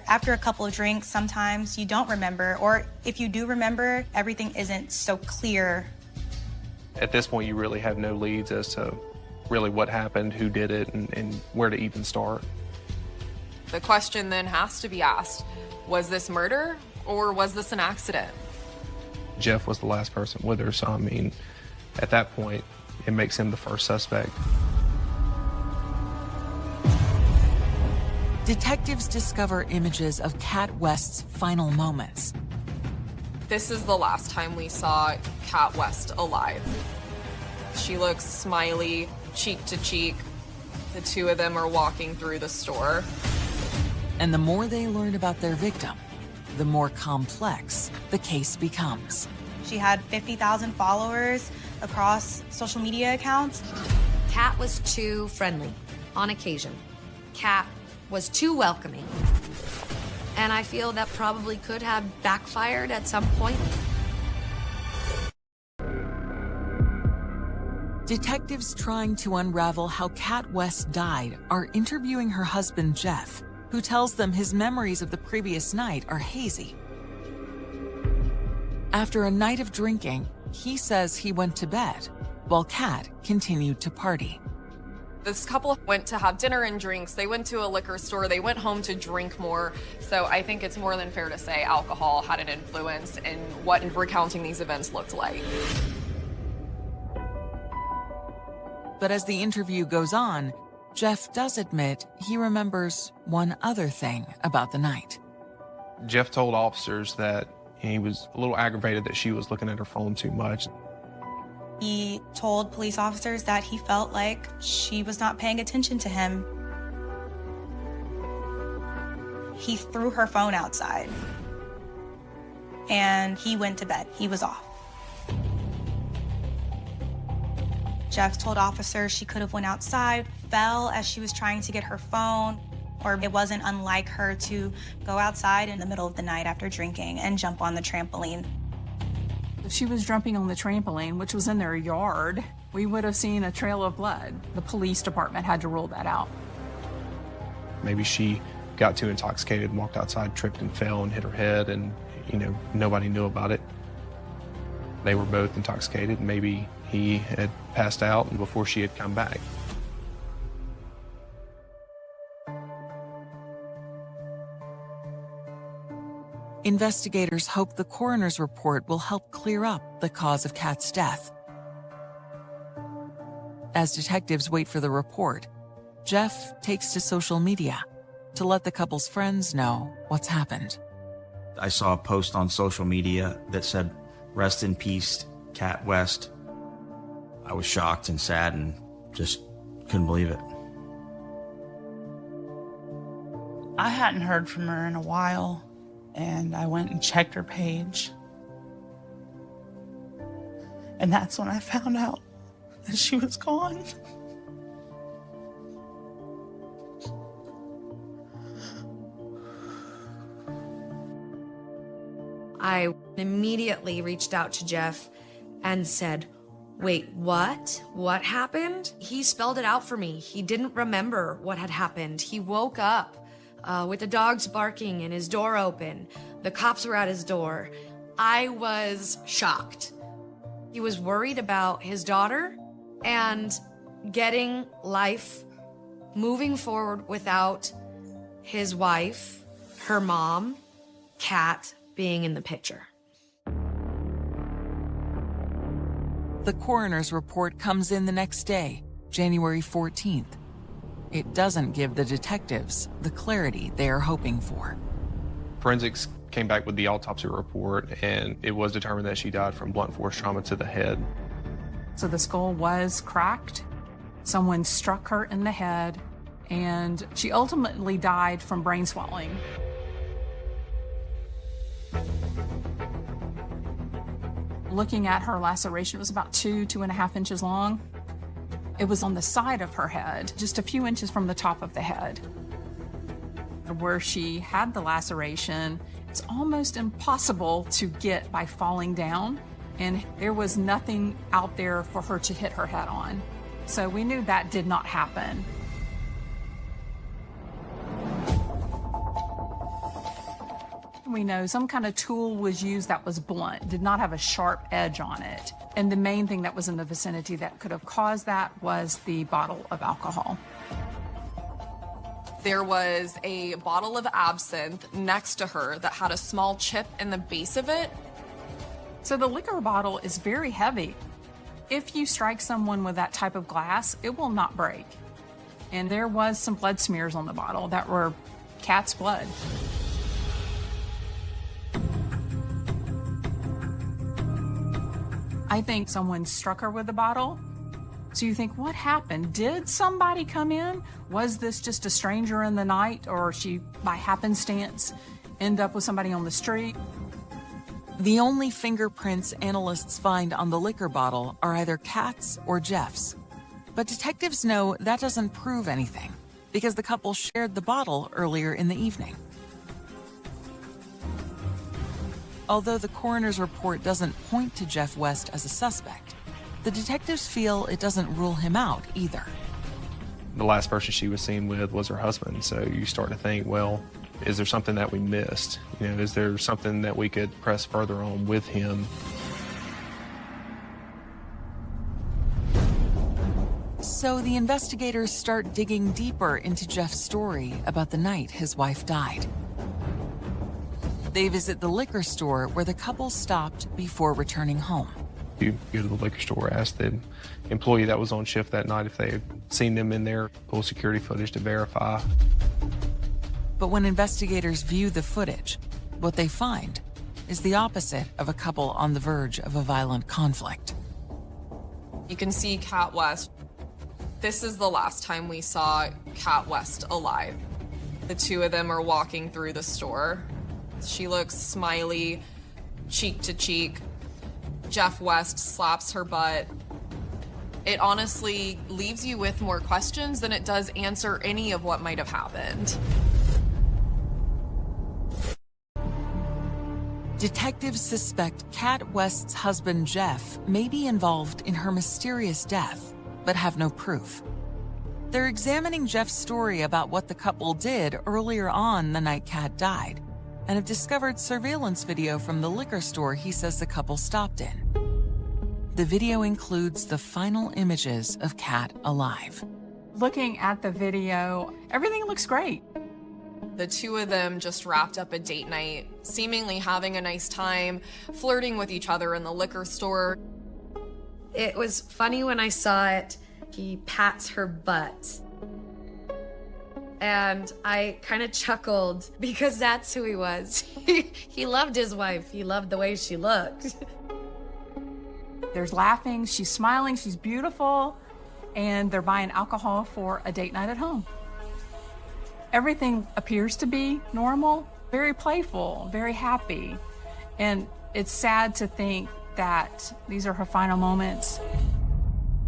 After a couple of drinks, sometimes you don't remember, or if you do remember, everything isn't so clear. At this point, you really have no leads as to really what happened, who did it, and where to even start. The question then has to be asked, was this murder or was this an accident? Jeff was the last person with her, so I mean, at that point, it makes him the first suspect. Detectives discover images of Kat West's final moments. This is the last time we saw Kat West alive. She looks smiley, cheek to cheek. The two of them are walking through the store. And the more they learn about their victim, the more complex the case becomes. She had 50,000 followers across social media accounts. Kat was too friendly on occasion. Kat was too welcoming. And I feel that probably could have backfired at some point. Detectives trying to unravel how Kat West died are interviewing her husband, Jeff, who tells them his memories of the previous night are hazy. After a night of drinking, he says he went to bed, while Kat continued to party. This couple went to have dinner and drinks. They went to a liquor store. They went home to drink more. So I think it's more than fair to say alcohol had an influence in what recounting these events looked like. But as the interview goes on, Jeff does admit he remembers one other thing about the night. Jeff told officers that he was a little aggravated that she was looking at her phone too much. He told police officers that he felt like she was not paying attention to him. He threw her phone outside, and he went to bed. He was off. Jeff told officers she could have went outside, fell as she was trying to get her phone, or it wasn't unlike her to go outside in the middle of the night after drinking and jump on the trampoline. If she was jumping on the trampoline, which was in their yard, we would have seen a trail of blood. The police department had to rule that out. Maybe she got too intoxicated, walked outside, tripped and fell and hit her head, and, nobody knew about it. They were both intoxicated. Maybe he had passed out before she had come back. Investigators hope the coroner's report will help clear up the cause of Kat's death. As detectives wait for the report, Jeff takes to social media to let the couple's friends know what's happened. I saw a post on social media that said, "Rest in peace, Kat West." I was shocked and sad and just couldn't believe it. I hadn't heard from her in a while, and I went and checked her page. And that's when I found out that she was gone. I immediately reached out to Jeff and said, "Wait, what? What happened?" He spelled it out for me. He didn't remember what had happened. He woke up with the dogs barking and his door open. The cops were at his door. I was shocked. He was worried about his daughter and getting life moving forward without his wife, her mom, Kat being in the picture. The coroner's report comes in the next day, January 14th. It doesn't give the detectives the clarity they are hoping for. Forensics came back with the autopsy report, and it was determined that she died from blunt force trauma to the head. So the skull was cracked. Someone struck her in the head, and she ultimately died from brain swelling. Looking at her laceration, it was about 2.5 inches long. It was on the side of her head, just a few inches from the top of the head. Where she had the laceration, it's almost impossible to get by falling down, and there was nothing out there for her to hit her head on. So we knew that did not happen. We know some kind of tool was used that was blunt, did not have a sharp edge on it. And the main thing that was in the vicinity that could have caused that was the bottle of alcohol. There was a bottle of absinthe next to her that had a small chip in the base of it. So the liquor bottle is very heavy. If you strike someone with that type of glass, it will not break. And there was some blood smears on the bottle that were cat's blood. I think someone struck her with the bottle. So you think, what happened? Did somebody come in? Was this just a stranger in the night, or she, by happenstance, end up with somebody on the street? The only fingerprints analysts find on the liquor bottle are either Kat's or Jeff's. But detectives know that doesn't prove anything, because the couple shared the bottle earlier in the evening. Although the coroner's report doesn't point to Jeff West as a suspect, the detectives feel it doesn't rule him out either. The last person she was seen with was her husband, so you start to think, well, is there something that we missed? You know, is there something that we could press further on with him? So the investigators start digging deeper into Jeff's story about the night his wife died. They visit the liquor store where the couple stopped before returning home. You go to the liquor store, ask the employee that was on shift that night if they had seen them in there, pull security footage to verify. But when investigators view the footage, what they find is the opposite of a couple on the verge of a violent conflict. You can see Kat West. This is the last time we saw Kat West alive. The two of them are walking through the store. She looks smiley, cheek to cheek. Jeff West slaps her butt. It honestly leaves you with more questions than it does answer any of what might have happened. Detectives suspect Kat West's husband, Jeff, may be involved in her mysterious death, but have no proof. They're examining Jeff's story about what the couple did earlier on the night Kat died, and have discovered surveillance video from the liquor store he says the couple stopped in. The video includes the final images of Kat alive. Looking at the video, everything looks great. The two of them just wrapped up a date night, seemingly having a nice time, flirting with each other in the liquor store. It was funny when I saw it. He pats her butt. And I kind of chuckled because that's who he was. He loved his wife. He loved the way she looked. There's laughing, she's smiling, she's beautiful, and they're buying alcohol for a date night at home. Everything appears to be normal, very playful, very happy. And it's sad to think that these are her final moments.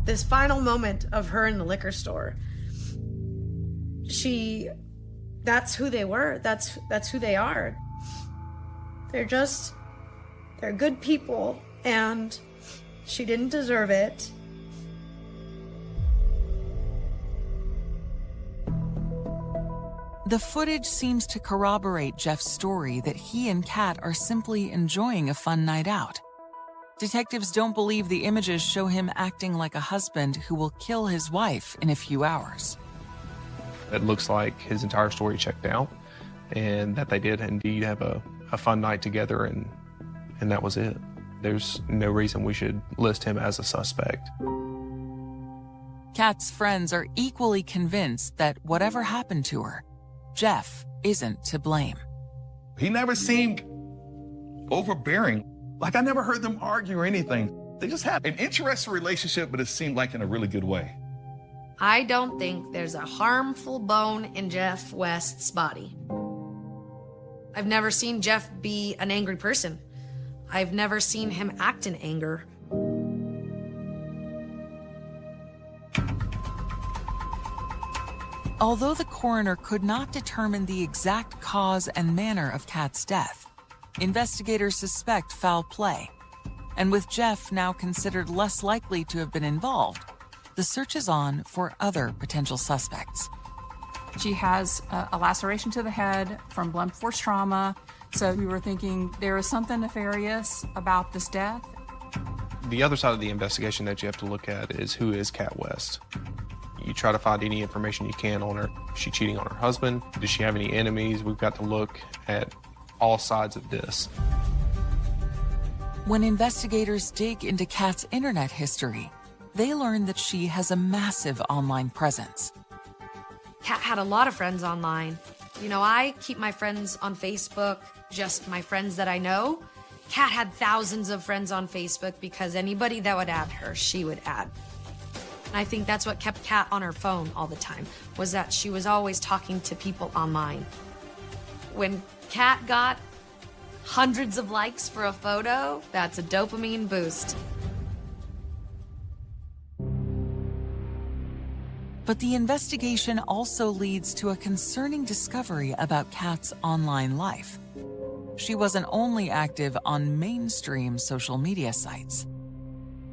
This final moment of her in the liquor store, that's who they were. That's who they are. They're good people, and she didn't deserve it. The footage seems to corroborate Jeff's story that he and Kat are simply enjoying a fun night out. Detectives don't believe the images show him acting like a husband who will kill his wife in a few hours. It looks like his entire story checked out, and that they did indeed have a fun night together, and that was it. There's no reason we should list him as a suspect. Kat's friends are equally convinced that whatever happened to her, Jeff isn't to blame. He never seemed overbearing. Like, I never heard them argue or anything. They just had an interesting relationship, but it seemed like in a really good way. I don't think there's a harmful bone in Jeff West's body. I've never seen Jeff be an angry person. I've never seen him act in anger. Although the coroner could not determine the exact cause and manner of Kat's death, investigators suspect foul play. And with Jeff now considered less likely to have been involved, the search is on for other potential suspects. She has a laceration to the head from blunt force trauma, so we were thinking there is something nefarious about this death. The other side of the investigation that you have to look at is, who is Kat West? You try to find any information you can on her. Is she cheating on her husband? Does she have any enemies? We've got to look at all sides of this. When investigators dig into Kat's internet history, they learn that she has a massive online presence. Kat had a lot of friends online. You know, I keep my friends on Facebook, just my friends that I know. Kat had thousands of friends on Facebook because anybody that would add her, she would add. And I think that's what kept Kat on her phone all the time, was that she was always talking to people online. When Kat got hundreds of likes for a photo, that's a dopamine boost. But the investigation also leads to a concerning discovery about Kat's online life. She wasn't only active on mainstream social media sites.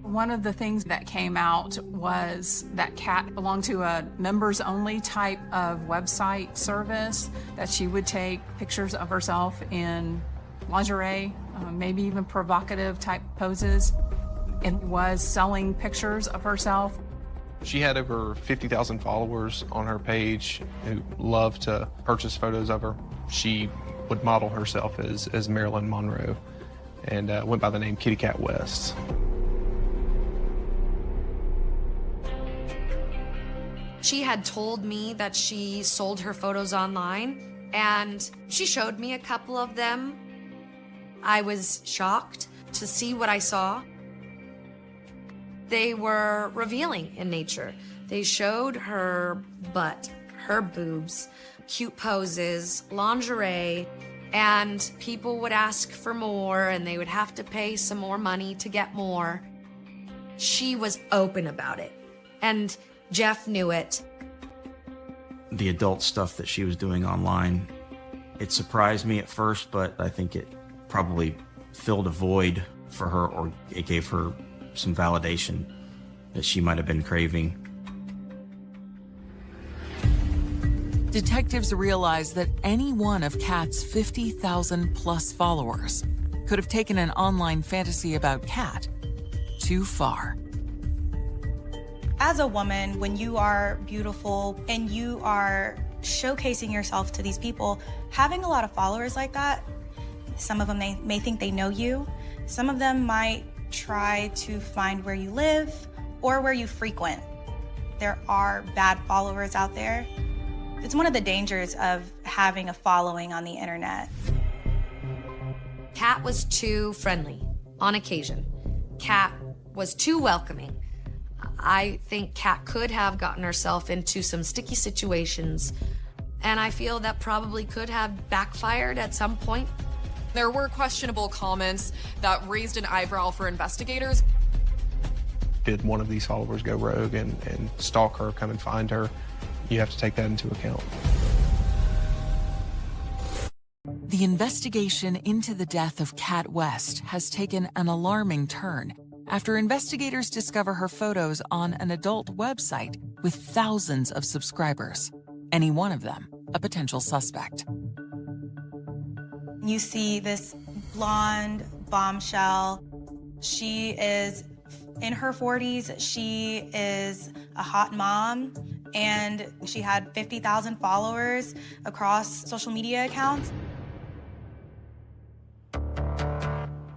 One of the things that came out was that Kat belonged to a members-only type of website service, that she would take pictures of herself in lingerie, maybe even provocative type poses, and was selling pictures of herself. She had over 50,000 followers on her page who loved to purchase photos of her. She would model herself as Marilyn Monroe and went by the name Kitty Cat West. She had told me that she sold her photos online, and she showed me a couple of them. I was shocked to see what I saw. They were revealing in nature. They showed her butt, her boobs, cute poses, lingerie, and people would ask for more, and they would have to pay some more money to get more. She was open about it, and Jeff knew it. The adult stuff that she was doing online, it surprised me at first, but I think it probably filled a void for her, or it gave her some validation that she might have been craving. Detectives realized that any one of Kat's 50,000 plus followers could have taken an online fantasy about Kat too far. As a woman, when you are beautiful and you are showcasing yourself to these people, having a lot of followers like that, some of them may think they know you. Some of them might try to find where you live or where you frequent. There are bad followers out there. It's one of the dangers of having a following on the internet. Kat was too friendly on occasion. Kat was too welcoming. I think Kat could have gotten herself into some sticky situations, and I feel that probably could have backfired at some point. There were questionable comments that raised an eyebrow for investigators. Did one of these followers go rogue and stalk her, come and find her? You have to take that into account. The investigation into the death of Kat West has taken an alarming turn after investigators discover her photos on an adult website with thousands of subscribers, any one of them a potential suspect. You see this blonde bombshell. She is in her 40s. She is a hot mom, and she had 50,000 followers across social media accounts.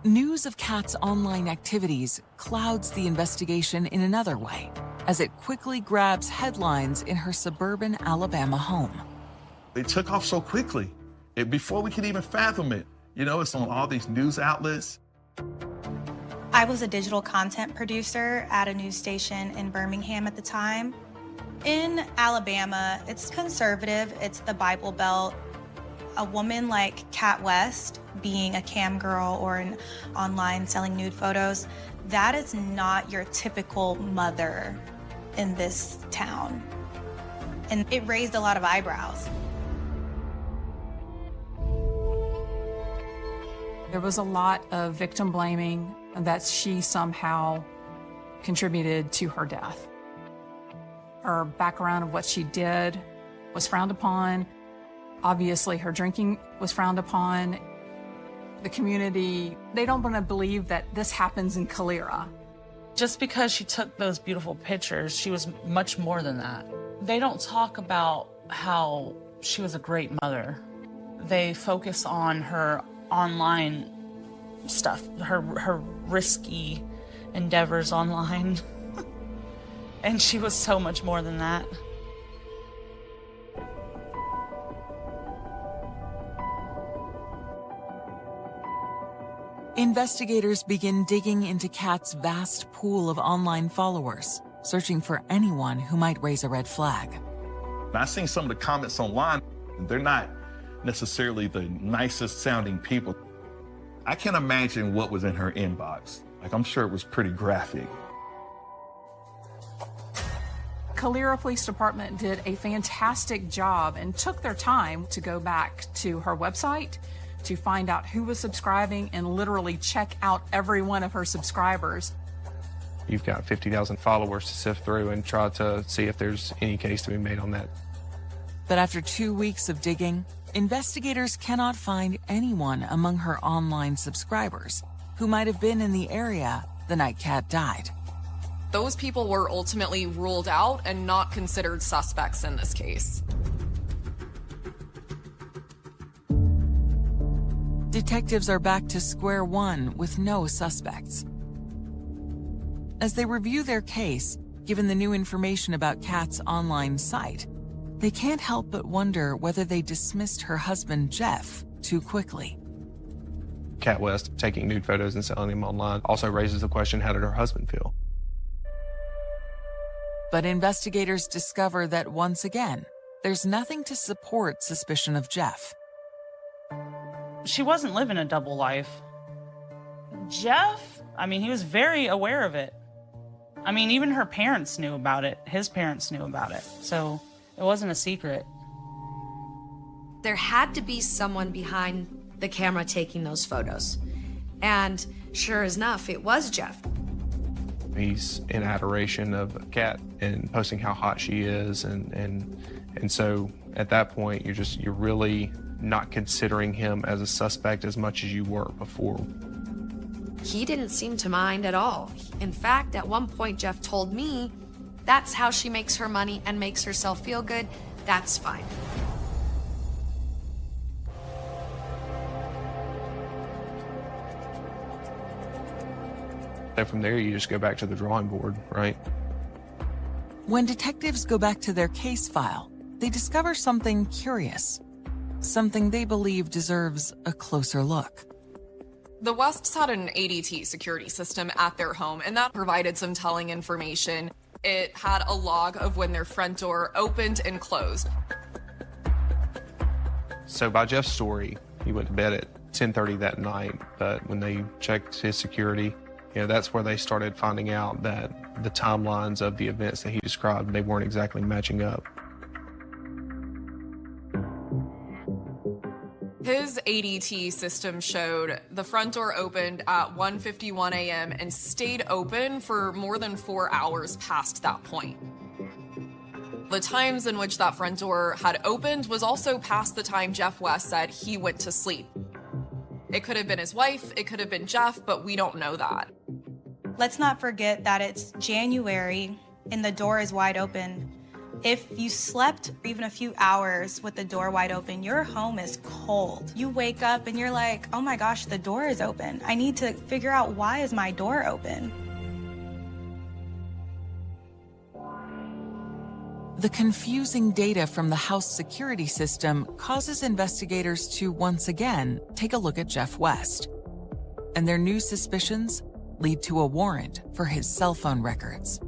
News of Kat's online activities clouds the investigation in another way, as it quickly grabs headlines in her suburban Alabama home. It took off so quickly. Before we could even fathom it. You know, it's on all these news outlets. I was a digital content producer at a news station in Birmingham at the time. In Alabama, it's conservative, it's the Bible Belt. A woman like Kat West, being a cam girl or an online selling nude photos, that is not your typical mother in this town. And it raised a lot of eyebrows. There was a lot of victim blaming that she somehow contributed to her death. Her background of what she did was frowned upon. Obviously, her drinking was frowned upon. The community, they don't want to believe that this happens in Calera. Just because she took those beautiful pictures, she was much more than that. They don't talk about how she was a great mother. They focus on her online stuff, her risky endeavors online. And she was so much more than that. Investigators begin digging into Kat's vast pool of online followers, searching for anyone who might raise a red flag. I've seen some of the comments online. They're not necessarily the nicest sounding people. I can't imagine what was in her inbox. Like, I'm sure it was pretty graphic. Calera Police Department did a fantastic job and took their time to go back to her website to find out who was subscribing and literally check out every one of her subscribers. You've got 50,000 followers to sift through and try to see if there's any case to be made on that. But after 2 weeks of digging, investigators cannot find anyone among her online subscribers who might have been in the area the night Kat died. Those people were ultimately ruled out and not considered suspects in this case. Detectives are back to square one with no suspects. As they review their case, given the new information about Kat's online site, they can't help but wonder whether they dismissed her husband, Jeff, too quickly. Kat West taking nude photos and selling them online also raises the question, how did her husband feel? But investigators discover that once again, there's nothing to support suspicion of Jeff. She wasn't living a double life. Jeff, he was very aware of it. Even her parents knew about it. His parents knew about it. So it wasn't a secret. There had to be someone behind the camera taking those photos. And sure enough, it was Jeff. He's in adoration of Kat and posting how hot she is. And so at that point, you're really not considering him as a suspect as much as you were before. He didn't seem to mind at all. In fact, at one point, Jeff told me, that's how she makes her money and makes herself feel good. That's fine. So from there, you just go back to the drawing board, right? When detectives go back to their case file, they discover something curious. Something they believe deserves a closer look. The Wests had an ADT security system at their home, and that provided some telling information. It had a log of when their front door opened and closed. So by Jeff's story, he went to bed at 10:30 that night, but when they checked his security, that's where they started finding out that the timelines of the events that he described, they weren't exactly matching up. His ADT system showed the front door opened at 1:51 a.m. and stayed open for more than 4 hours past that point. The times in which that front door had opened was also past the time Jeff West said he went to sleep. It could have been his wife, it could have been Jeff, but we don't know that. Let's not forget that it's January and the door is wide open. If you slept even a few hours with the door wide open, your home is cold. You wake up and you're like, oh my gosh, the door is open. I need to figure out, why is my door open? The confusing data from the house security system causes investigators to once again take a look at Jeff West. And their new suspicions lead to a warrant for his cell phone records.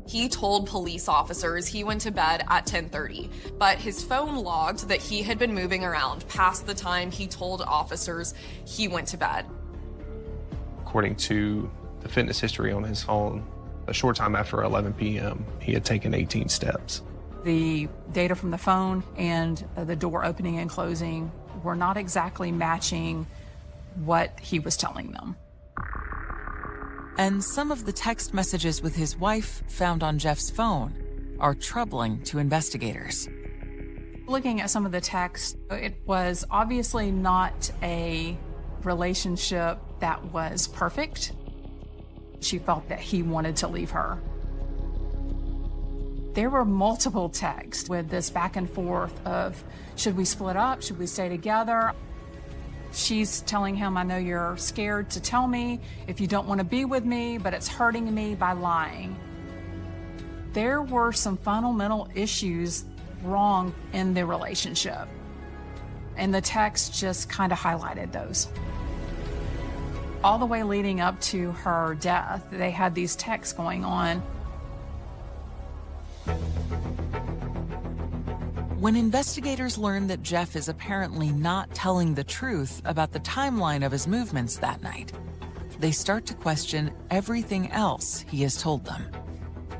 He told police officers he went to bed at 10:30, but his phone logged that he had been moving around past the time he told officers he went to bed. According to the fitness history on his phone, a short time after 11 p.m., he had taken 18 steps. The data from the phone and the door opening and closing were not exactly matching what he was telling them. And some of the text messages with his wife found on Jeff's phone are troubling to investigators. Looking at some of the text, it was obviously not a relationship that was perfect. She felt that he wanted to leave her. There were multiple texts with this back and forth of, should we split up? Should we stay together? She's telling him, I know you're scared to tell me if you don't want to be with me, but it's hurting me by lying. There were some fundamental issues wrong in the relationship, and the text just kind of highlighted those. All the way leading up to her death, they had these texts going on. When investigators learn that Jeff is apparently not telling the truth about the timeline of his movements that night, they start to question everything else he has told them.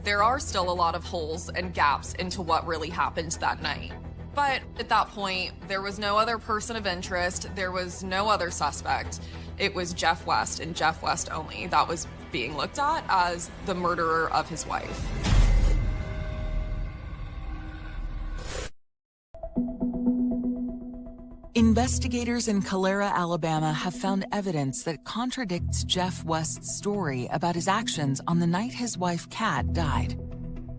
There are still a lot of holes and gaps into what really happened that night. But at that point, there was no other person of interest, there was no other suspect. It was Jeff West and Jeff West only that was being looked at as the murderer of his wife. Investigators in Calera, Alabama have found evidence that contradicts Jeff West's story about his actions on the night his wife, Kat, died.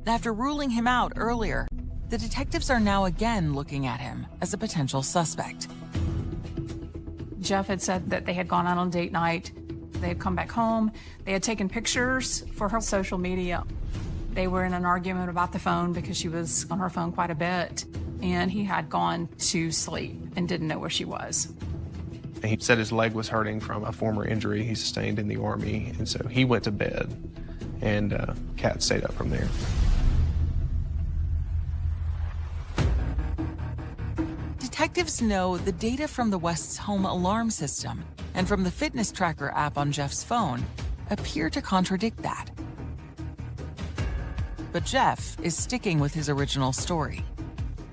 After ruling him out earlier, the detectives are now again looking at him as a potential suspect. Jeff had said that they had gone out on date night. They had come back home. They had taken pictures for her social media. They were in an argument about the phone because she was on her phone quite a bit. And he had gone to sleep and didn't know where she was. He said his leg was hurting from a former injury he sustained in the Army, and so he went to bed, and Kat stayed up from there. Detectives know the data from the West's home alarm system and from the fitness tracker app on Jeff's phone appear to contradict that. But Jeff is sticking with his original story.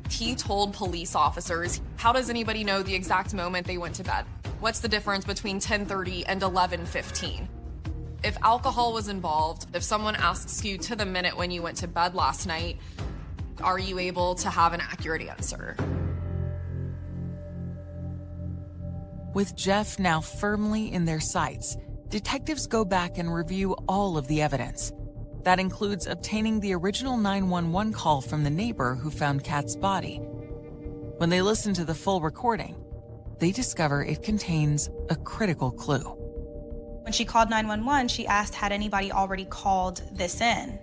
He told police officers, how does anybody know the exact moment they went to bed? What's the difference between 10:30 and 11:15? If alcohol was involved, if someone asks you to the minute when you went to bed last night, are you able to have an accurate answer? With Jeff now firmly in their sights, detectives go back and review all of the evidence. That includes obtaining the original 911 call from the neighbor who found Kat's body. When they listen to the full recording, they discover it contains a critical clue. When she called 911, she asked had anybody already called this in,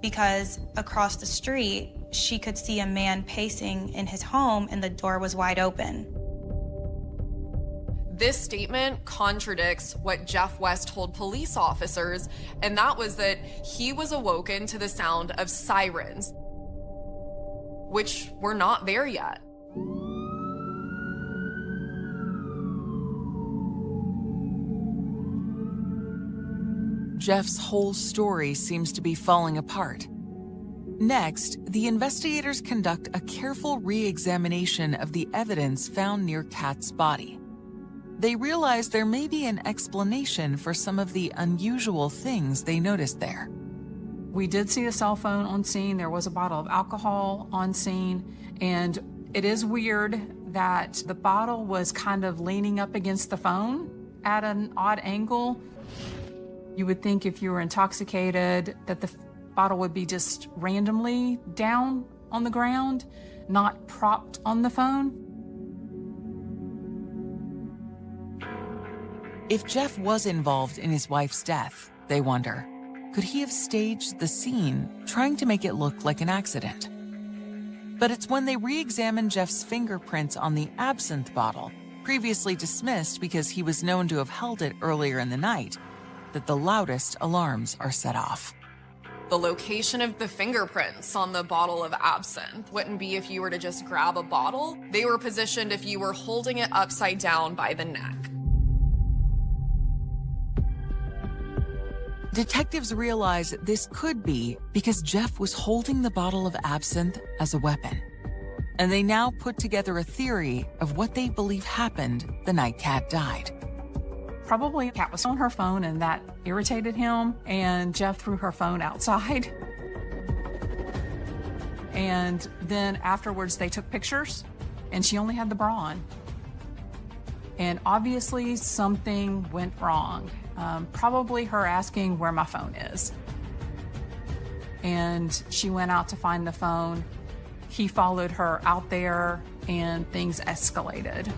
because across the street, she could see a man pacing in his home and the door was wide open. This statement contradicts what Jeff West told police officers, and that was that he was awoken to the sound of sirens, which were not there yet. Jeff's whole story seems to be falling apart. Next, the investigators conduct a careful re-examination of the evidence found near Kat's body. They realize there may be an explanation for some of the unusual things they noticed there. We did see a cell phone on scene. There was a bottle of alcohol on scene. And it is weird that the bottle was kind of leaning up against the phone at an odd angle. You would think if you were intoxicated that the bottle would be just randomly down on the ground, not propped on the phone. If Jeff was involved in his wife's death, they wonder, could he have staged the scene, trying to make it look like an accident? But it's when they re-examine Jeff's fingerprints on the absinthe bottle, previously dismissed because he was known to have held it earlier in the night, that the loudest alarms are set off. The location of the fingerprints on the bottle of absinthe wouldn't be if you were to just grab a bottle. They were positioned if you were holding it upside down by the neck. Detectives realize this could be because Jeff was holding the bottle of absinthe as a weapon. And they now put together a theory of what they believe happened the night Kat died. Probably Kat was on her phone and that irritated him, and Jeff threw her phone outside. And then afterwards they took pictures, and she only had the bra on. And obviously something went wrong. Probably her asking where my phone is. And she went out to find the phone. He followed her out there and things escalated.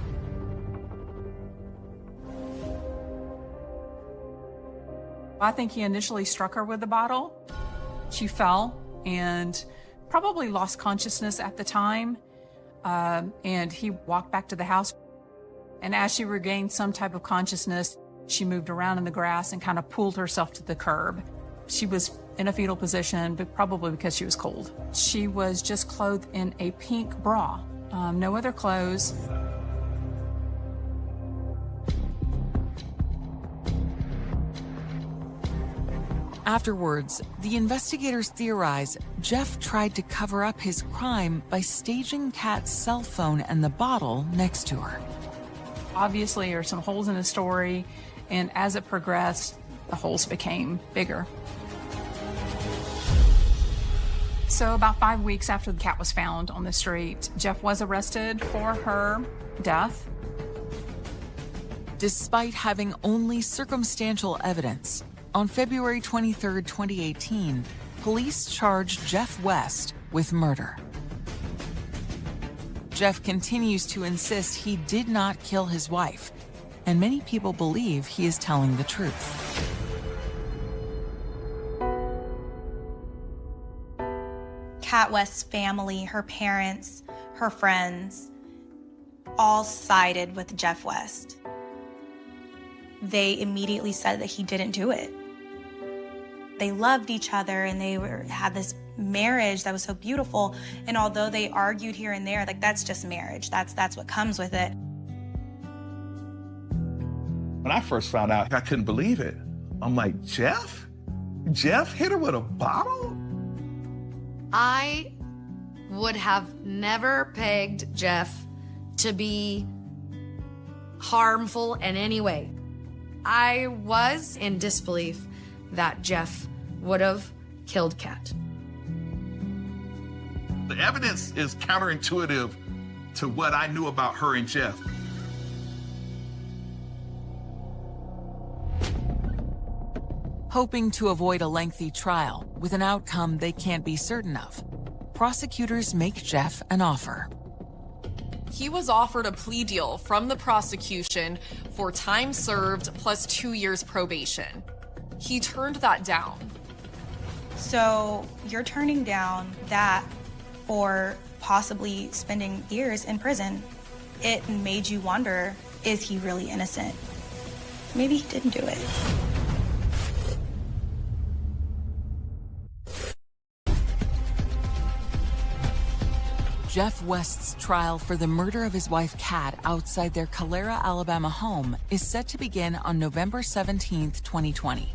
I think he initially struck her with the bottle. She fell and probably lost consciousness at the time. And he walked back to the house. And as she regained some type of consciousness, she moved around in the grass and kind of pulled herself to the curb. She was in a fetal position, but probably because she was cold. She was just clothed in a pink bra, no other clothes. Afterwards, the investigators theorize Jeff tried to cover up his crime by staging Kat's cell phone and the bottle next to her. Obviously, there are some holes in the story, and as it progressed, the holes became bigger. So about 5 weeks after the cat was found on the street, Jeff was arrested for her death. Despite having only circumstantial evidence, on February 23, 2018, police charged Jeff West with murder. Jeff continues to insist he did not kill his wife, and many people believe he is telling the truth. Kat West's family, her parents, her friends, all sided with Jeff West. They immediately said that he didn't do it. They loved each other and they had this marriage that was so beautiful. And although they argued here and there, like that's just marriage. That's what comes with it. When I first found out, I couldn't believe it. I'm like, Jeff? Jeff hit her with a bottle? I would have never pegged Jeff to be harmful in any way. I was in disbelief that Jeff would have killed Kat. The evidence is counterintuitive to what I knew about her and Jeff. Hoping to avoid a lengthy trial with an outcome they can't be certain of, prosecutors make Jeff an offer. He was offered a plea deal from the prosecution for time served plus 2 years probation. He turned that down. So you're turning down that for possibly spending years in prison. It made you wonder, is he really innocent? Maybe he didn't do it. Jeff West's trial for the murder of his wife Kat outside their Calera, Alabama home is set to begin on November 17th, 2020.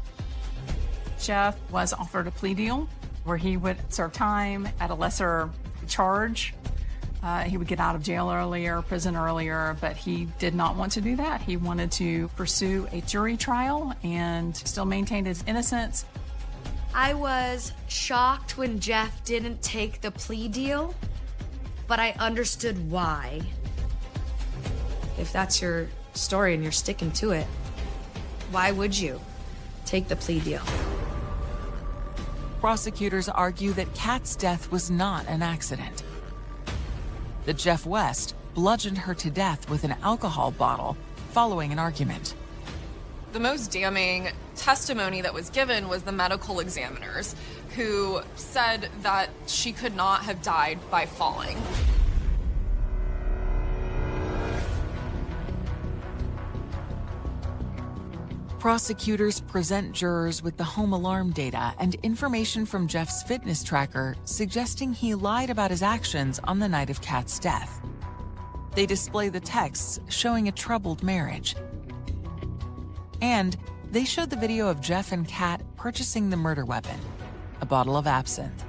Jeff was offered a plea deal where he would serve time at a lesser charge. He would get out of jail earlier, prison earlier, but he did not want to do that. He wanted to pursue a jury trial and still maintain his innocence. I was shocked when Jeff didn't take the plea deal, but I understood why. If that's your story and you're sticking to it, why would you take the plea deal? Prosecutors argue that Kat's death was not an accident. That Jeff West bludgeoned her to death with an alcohol bottle following an argument. The most damning testimony that was given was the medical examiners, who said that she could not have died by falling. Prosecutors present jurors with the home alarm data and information from Jeff's fitness tracker suggesting he lied about his actions on the night of Kat's death. They display the texts showing a troubled marriage. And they showed the video of Jeff and Kat purchasing the murder weapon, a bottle of absinthe.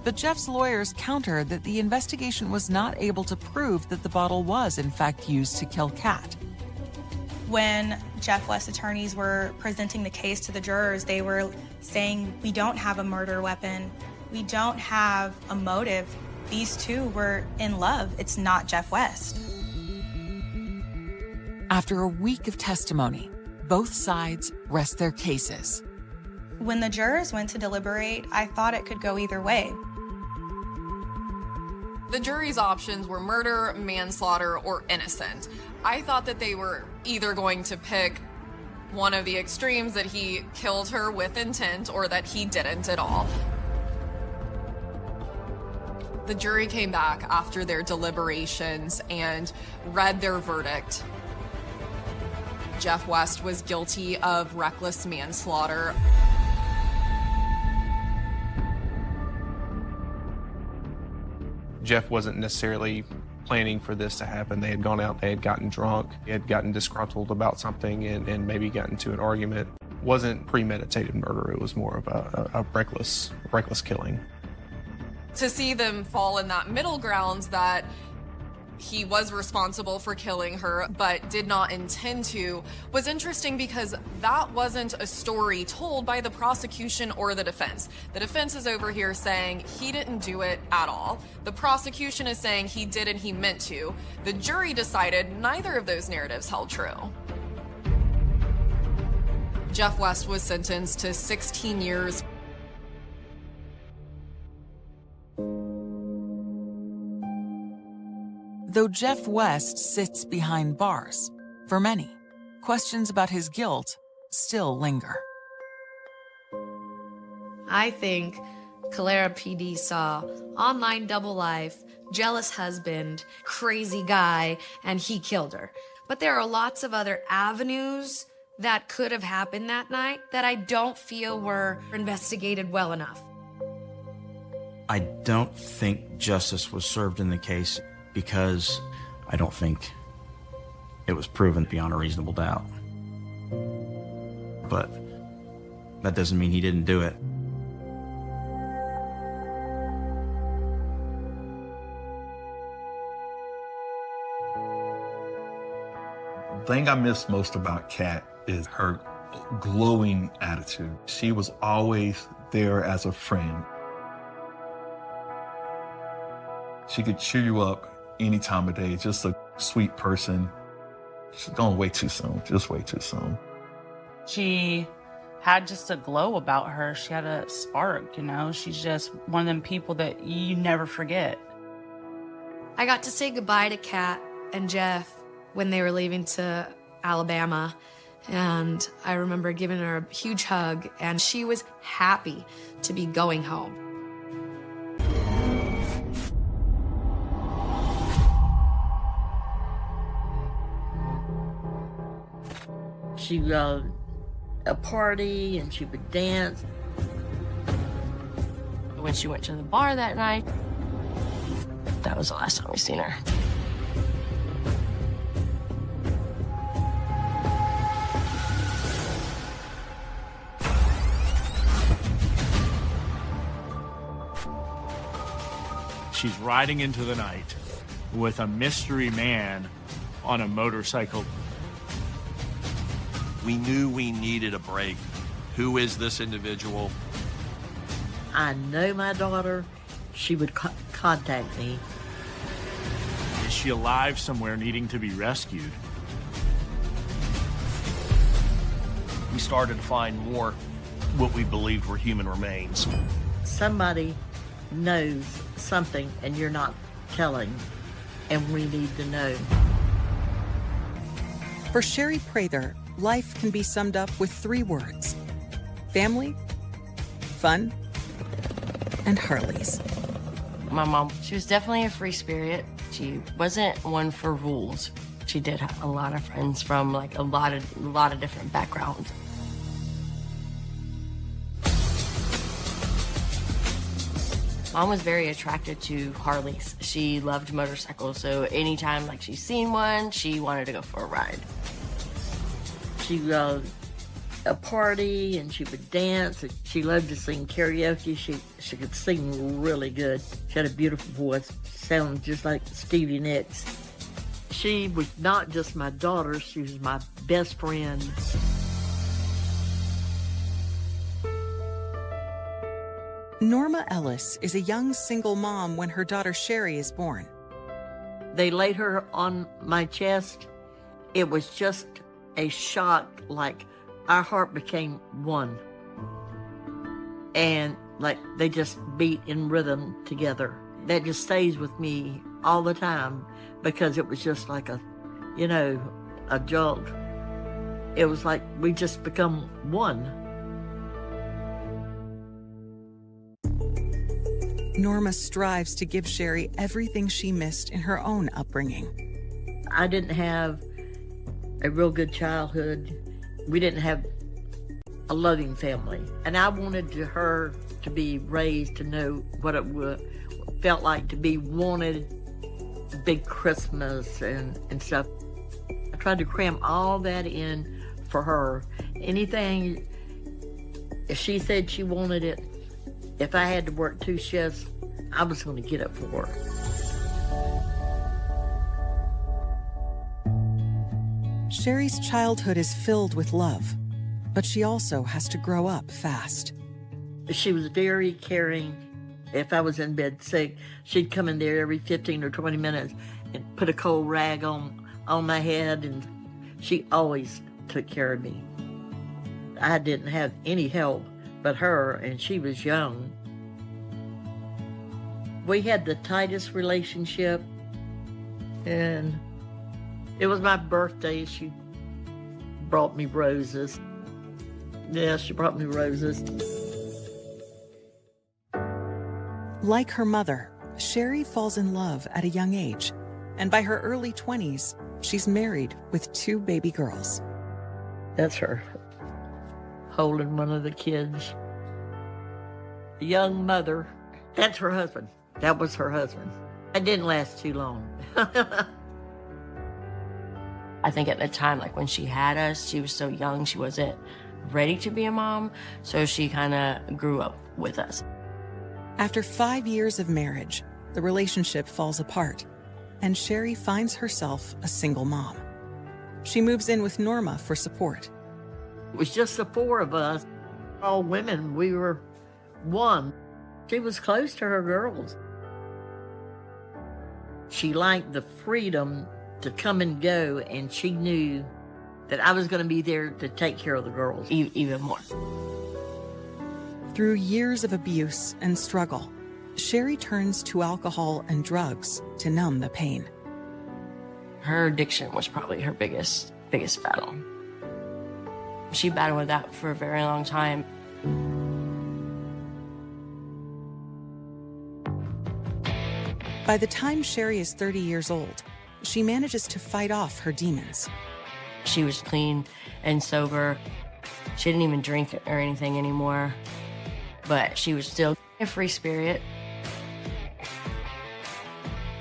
But Jeff's lawyers counter that the investigation was not able to prove that the bottle was in fact used to kill Kat. When Jeff West's attorneys were presenting the case to the jurors, they were saying, we don't have a murder weapon. We don't have a motive. These two were in love. It's not Jeff West. After a week of testimony, both sides rest their cases. When the jurors went to deliberate, I thought it could go either way. The jury's options were murder, manslaughter, or innocent. I thought that they were either going to pick one of the extremes, that he killed her with intent or that he didn't at all. The jury came back after their deliberations and read their verdict. Jeff West was guilty of reckless manslaughter. Jeff wasn't necessarily planning for this to happen. They had gone out, they had gotten drunk, they had gotten disgruntled about something and maybe gotten into an argument. It wasn't premeditated murder, it was more of a reckless killing. To see them fall in that middle ground, that he was responsible for killing her but did not intend to, was interesting because that wasn't a story told by the prosecution or the defense. The defense is over here saying he didn't do it at all. The prosecution is saying he did and he meant to. The jury decided neither of those narratives held true. Jeff West was sentenced to 16 years. Though Jeff West sits behind bars, for many, questions about his guilt still linger. I think Calera PD saw online double life, jealous husband, crazy guy, and he killed her. But there are lots of other avenues that could have happened that night that I don't feel were investigated well enough. I don't think justice was served in the case because I don't think it was proven beyond a reasonable doubt. But that doesn't mean he didn't do it. The thing I miss most about Kat is her glowing attitude. She was always there as a friend. She could cheer you up any time of day, just a sweet person. She's gone way too soon, just way too soon. She had just a glow about her. She had a spark, you know? She's just one of them people that you never forget. I got to say goodbye to Kat and Jeff when they were leaving to Alabama. And I remember giving her a huge hug, and she was happy to be going home. She would go a party and she would dance. When she went to the bar that night, that was the last time we seen her. She's riding into the night with a mystery man on a motorcycle. We knew we needed a break. Who is this individual? I know my daughter. She would contact me. Is she alive somewhere needing to be rescued? We started to find more what we believed were human remains. Somebody knows something and you're not telling, and we need to know. For Sherry Prather, life can be summed up with 3 words: family, fun, and Harleys. My mom, she was definitely a free spirit. She wasn't one for rules. She did have a lot of friends from like a lot of different backgrounds. Mom was very attracted to Harleys. She loved motorcycles, so anytime like she's seen one, she wanted to go for a ride. She loved a party and she would dance. She loved to sing karaoke. She could sing really good. She had a beautiful voice, sounded just like Stevie Nicks. She was not just my daughter, she was my best friend. Norma Ellis is a young single mom when her daughter Sherry is born. They laid her on my chest. It was just a shock, like our heart became one. And like they just beat in rhythm together. That just stays with me all the time because it was just like a jolt. It was like we just become one. Norma strives to give Sherry everything she missed in her own upbringing. I didn't have a real good childhood. We didn't have a loving family. And I wanted her to be raised to know what it felt like to be wanted, big Christmas and stuff. I tried to cram all that in for her. Anything, if she said she wanted it, if I had to work 2 shifts, I was going to get up for her. Sherry's childhood is filled with love, but she also has to grow up fast. She was very caring. If I was in bed sick, she'd come in there every 15 or 20 minutes and put a cold rag on my head, and she always took care of me. I didn't have any help but her, and she was young. We had the tightest relationship, and it was my birthday. She brought me roses. Yeah, she brought me roses. Like her mother, Sherry falls in love at a young age, and by her early 20s, she's married with 2 baby girls. That's her, holding one of the kids. The young mother, that's her husband. That was her husband. It didn't last too long. I think at the time, like when she had us, she was so young, she wasn't ready to be a mom, so she kind of grew up with us. After 5 years of marriage, the relationship falls apart, and Sherry finds herself a single mom. She moves in with Norma for support. It was just the 4 of us, all women. We were one. She was close to her girls. She liked the freedom to come and go, and she knew that I was going to be there to take care of the girls even more. Through years of abuse and struggle, Sherry turns to alcohol and drugs to numb the pain. Her addiction was probably her biggest battle. She battled with that for a very long time. By the time Sherry is 30 years old, she manages to fight off her demons. She was clean and sober. She didn't even drink or anything anymore, but she was still a free spirit.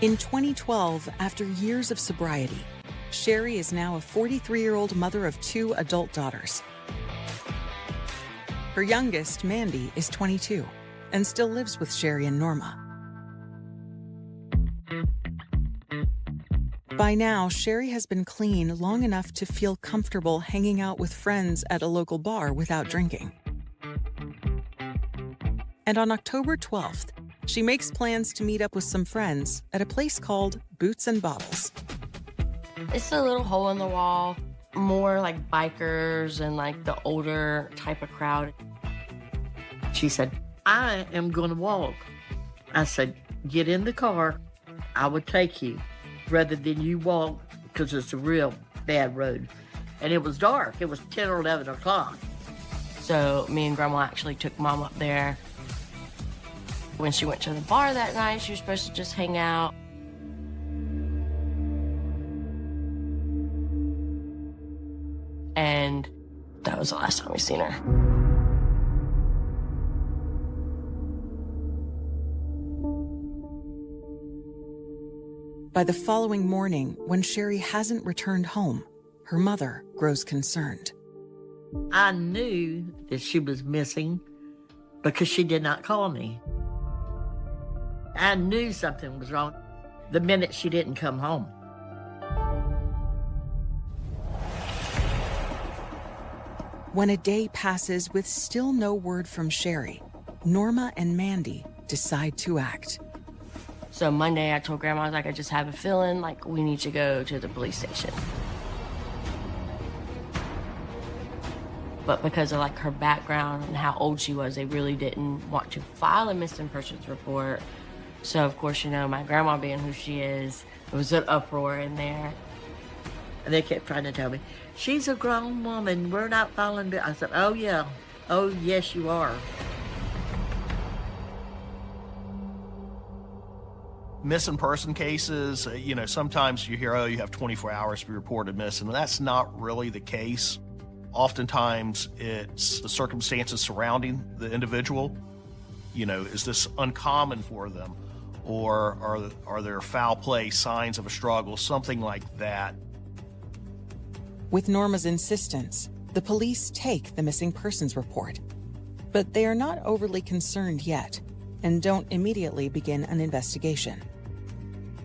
In 2012, after years of sobriety, Sherry is now a 43-year-old mother of 2 adult daughters. Her youngest, Mandy, is 22 and still lives with Sherry and Norma. By now, Sherry has been clean long enough to feel comfortable hanging out with friends at a local bar without drinking. And on October 12th, she makes plans to meet up with some friends at a place called Boots and Bottles. It's a little hole in the wall, more like bikers and like the older type of crowd. She said, I am going to walk. I said, get in the car. I would take you rather than you walk because it's a real bad road. And it was dark. It was 10 or 11 o'clock. So me and Grandma actually took Mom up there. When she went to the bar that night, she was supposed to just hang out. And that was the last time we seen her. By the following morning, when Sherry hasn't returned home, her mother grows concerned. I knew that she was missing because she did not call me. I knew something was wrong the minute she didn't come home. When a day passes with still no word from Sherry, Norma and Mandy decide to act. So Monday, I told Grandma, I just have a feeling like we need to go to the police station. But because of her background and how old she was, they really didn't want to file a missing persons report. So of course, my grandma being who she is, it was an uproar in there. And they kept trying to tell me, she's a grown woman, we're not filing bill. I said, oh yeah, oh yes you are. Missing person cases, sometimes you hear, you have 24 hours to be reported missing. And that's not really the case. Oftentimes, it's the circumstances surrounding the individual. Is this uncommon for them? Or are there foul play, signs of a struggle, something like that? With Norma's insistence, the police take the missing persons report. But they are not overly concerned yet and don't immediately begin an investigation.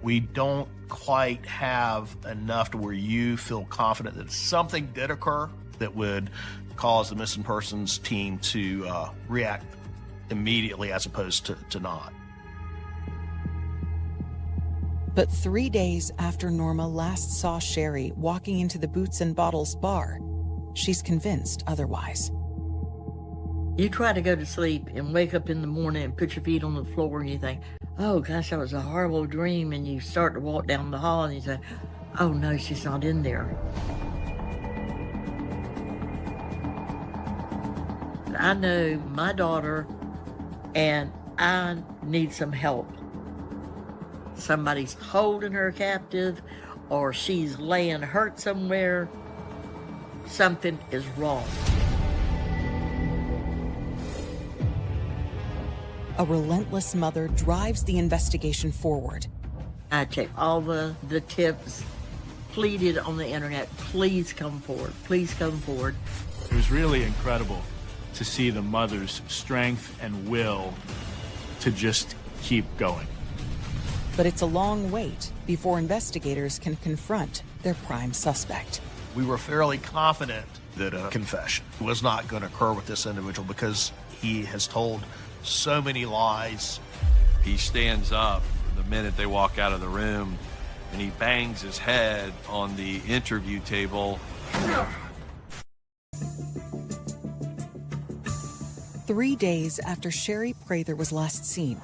We don't quite have enough to where you feel confident that something did occur that would cause the missing persons team to react immediately as opposed to not. But 3 days after Norma last saw Sherry walking into the Boots and Bottles bar, she's convinced otherwise. You try to go to sleep and wake up in the morning and put your feet on the floor and you think, oh gosh, that was a horrible dream. And you start to walk down the hall and you say, oh no, she's not in there. I know my daughter and I need some help. Somebody's holding her captive or she's laying hurt somewhere. Something is wrong. A relentless mother drives the investigation forward. I checked all the tips, pleaded on the internet, please come forward, please come forward. It was really incredible to see the mother's strength and will to just keep going. But it's a long wait before investigators can confront their prime suspect. We were fairly confident that a confession was not going to occur with this individual because he has told so many lies. He stands up the minute they walk out of the room and he bangs his head on the interview table. 3 days after Sherry Prather was last seen,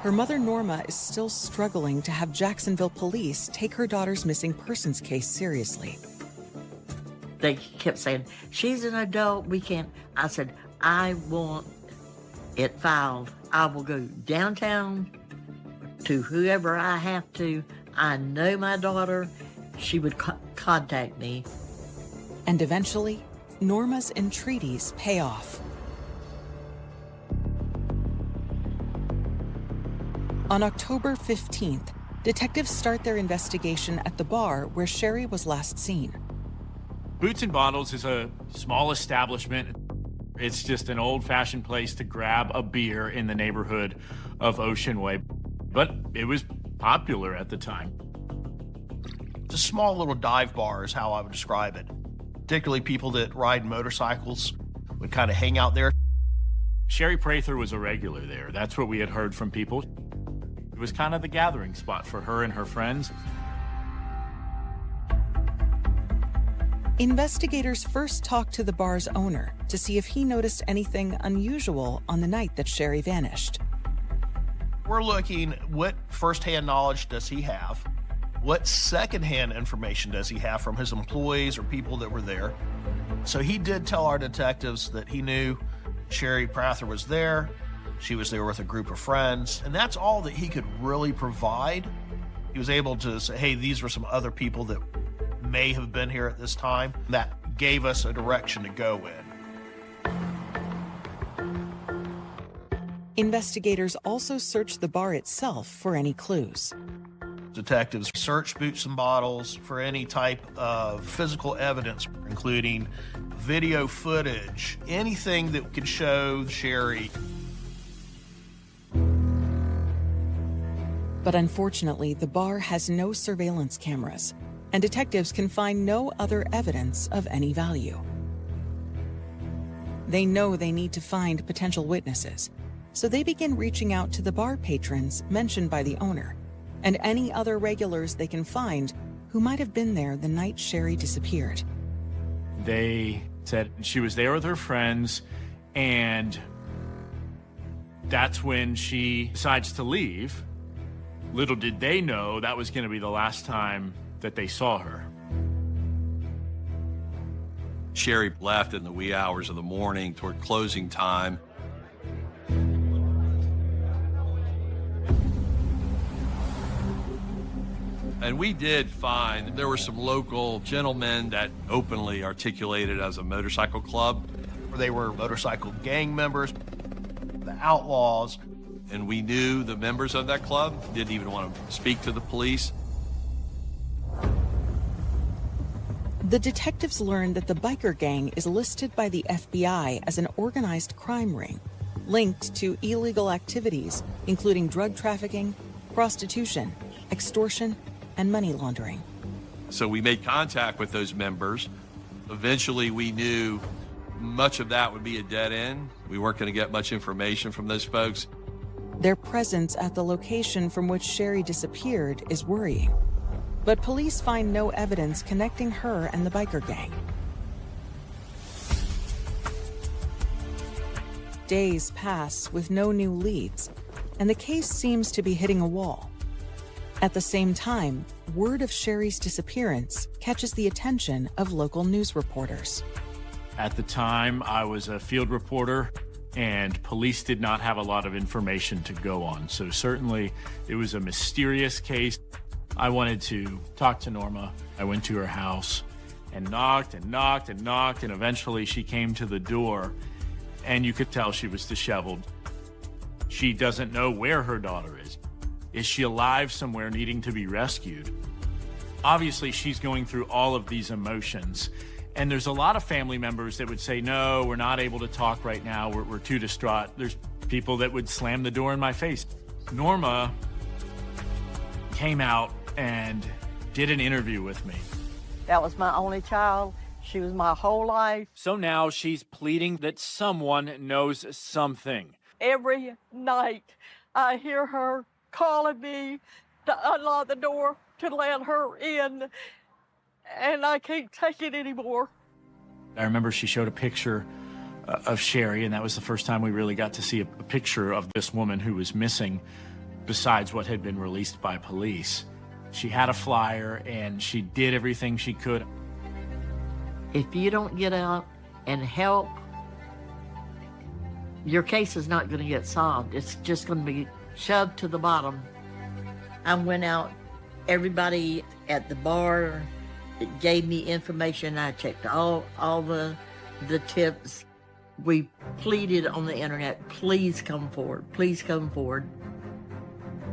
her mother Norma is still struggling to have Jacksonville police take her daughter's missing persons case seriously. They kept saying, she's an adult, we can't. I said, I want it filed. I will go downtown to whoever I have to. I know my daughter. She would contact me. And eventually, Norma's entreaties pay off. On October 15th, detectives start their investigation at the bar where Sherry was last seen. Boots and Bottles is a small establishment. It's just an old-fashioned place to grab a beer in the neighborhood of Ocean Way, but it was popular at the time. It's a small little dive bar is how I would describe it. Particularly people that ride motorcycles would kind of hang out there. Sherry Prather was a regular there. That's what we had heard from people. It was kind of the gathering spot for her and her friends. Investigators first talked to the bar's owner to see if he noticed anything unusual on the night that Sherry vanished. We're looking, what firsthand knowledge does he have? What secondhand information does he have from his employees or people that were there? So he did tell our detectives that he knew Sherry Prather was there. She was there with a group of friends, and that's all that he could really provide. He was able to say, hey, these were some other people that may have been here at this time. That gave us a direction to go in. Investigators also searched the bar itself for any clues. Detectives searched Boots and Bottles for any type of physical evidence, including video footage, anything that could show Sherry. But unfortunately, the bar has no surveillance cameras, and detectives can find no other evidence of any value. They know they need to find potential witnesses, so they begin reaching out to the bar patrons mentioned by the owner and any other regulars they can find who might have been there the night Sherry disappeared. They said she was there with her friends, and that's when she decides to leave. Little did they know that was going to be the last time that they saw her. Sherry left in the wee hours of the morning toward closing time. And we did find there were some local gentlemen that openly articulated as a motorcycle club. They were motorcycle gang members, the outlaws. And we knew the members of that club didn't even want to speak to the police. The detectives learned that the biker gang is listed by the FBI as an organized crime ring, linked to illegal activities, including drug trafficking, prostitution, extortion, and money laundering. So we made contact with those members. Eventually, we knew much of that would be a dead end. We weren't going to get much information from those folks. Their presence at the location from which Sherry disappeared is worrying, but police find no evidence connecting her and the biker gang. Days pass with no new leads, and the case seems to be hitting a wall. At the same time, word of Sherry's disappearance catches the attention of local news reporters. At the time, I was a field reporter, and police did not have a lot of information to go on. So certainly, it was a mysterious case. I wanted to talk to Norma. I went to her house and knocked and knocked and knocked, and eventually she came to the door, and you could tell she was disheveled. She doesn't know where her daughter is. Is she alive somewhere needing to be rescued? Obviously, she's going through all of these emotions. And there's a lot of family members that would say, no, we're not able to talk right now. We're too distraught. There's people that would slam the door in my face. Norma came out and did an interview with me. That was my only child. She was my whole life. So now she's pleading that someone knows something. Every night I hear her calling me to unlock the door to let her in, and I can't take it anymore. I remember she showed a picture of Sherry, and that was the first time we really got to see a picture of this woman who was missing, besides what had been released by police. She had a flyer, and she did everything she could. If you don't get out and help, your case is not going to get solved. It's just going to be shoved to the bottom. I went out, everybody at the bar gave me information. I checked all the tips. We pleaded on the internet, please come forward, please come forward.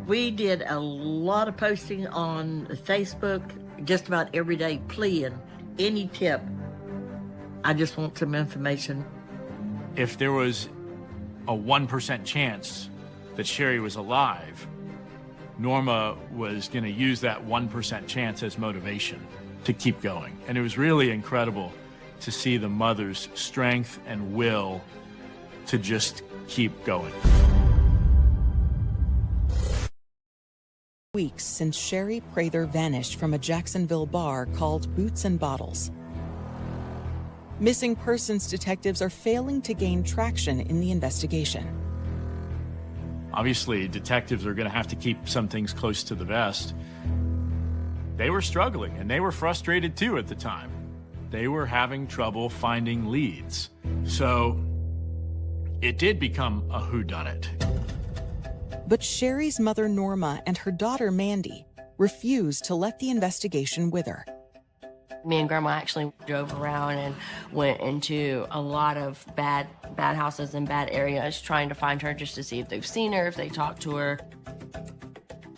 We did a lot of posting on Facebook, just about every day, pleading, any tip. I just want some information. If there was a 1% chance that Sherry was alive, Norma was going to use that 1% chance as motivation to keep going. And it was really incredible to see the mother's strength and will to just keep going. Weeks since Sherry Prather vanished from a Jacksonville bar called Boots and Bottles. Missing persons detectives are failing to gain traction in the investigation. Obviously, detectives are going to have to keep some things close to the vest. They were struggling, and they were frustrated too at the time. They were having trouble finding leads. So it did become a whodunit. But Sherry's mother, Norma, and her daughter, Mandy, refused to let the investigation wither. Me and Grandma actually drove around and went into a lot of bad houses and bad areas trying to find her, just to see if they've seen her, if they talked to her.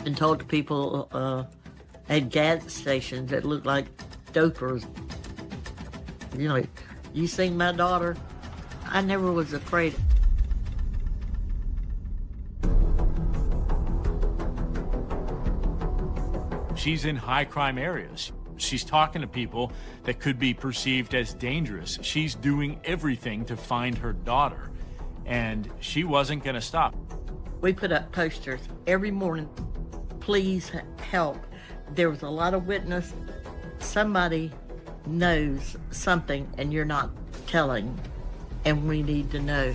And told the people at gas stations that looked like dopers, you know, you seen my daughter? I never was afraid. She's in high crime areas. She's talking to people that could be perceived as dangerous. She's doing everything to find her daughter, and she wasn't going to stop. We put up posters every morning, please help. There was a lot of witness. Somebody knows something and you're not telling, and we need to know.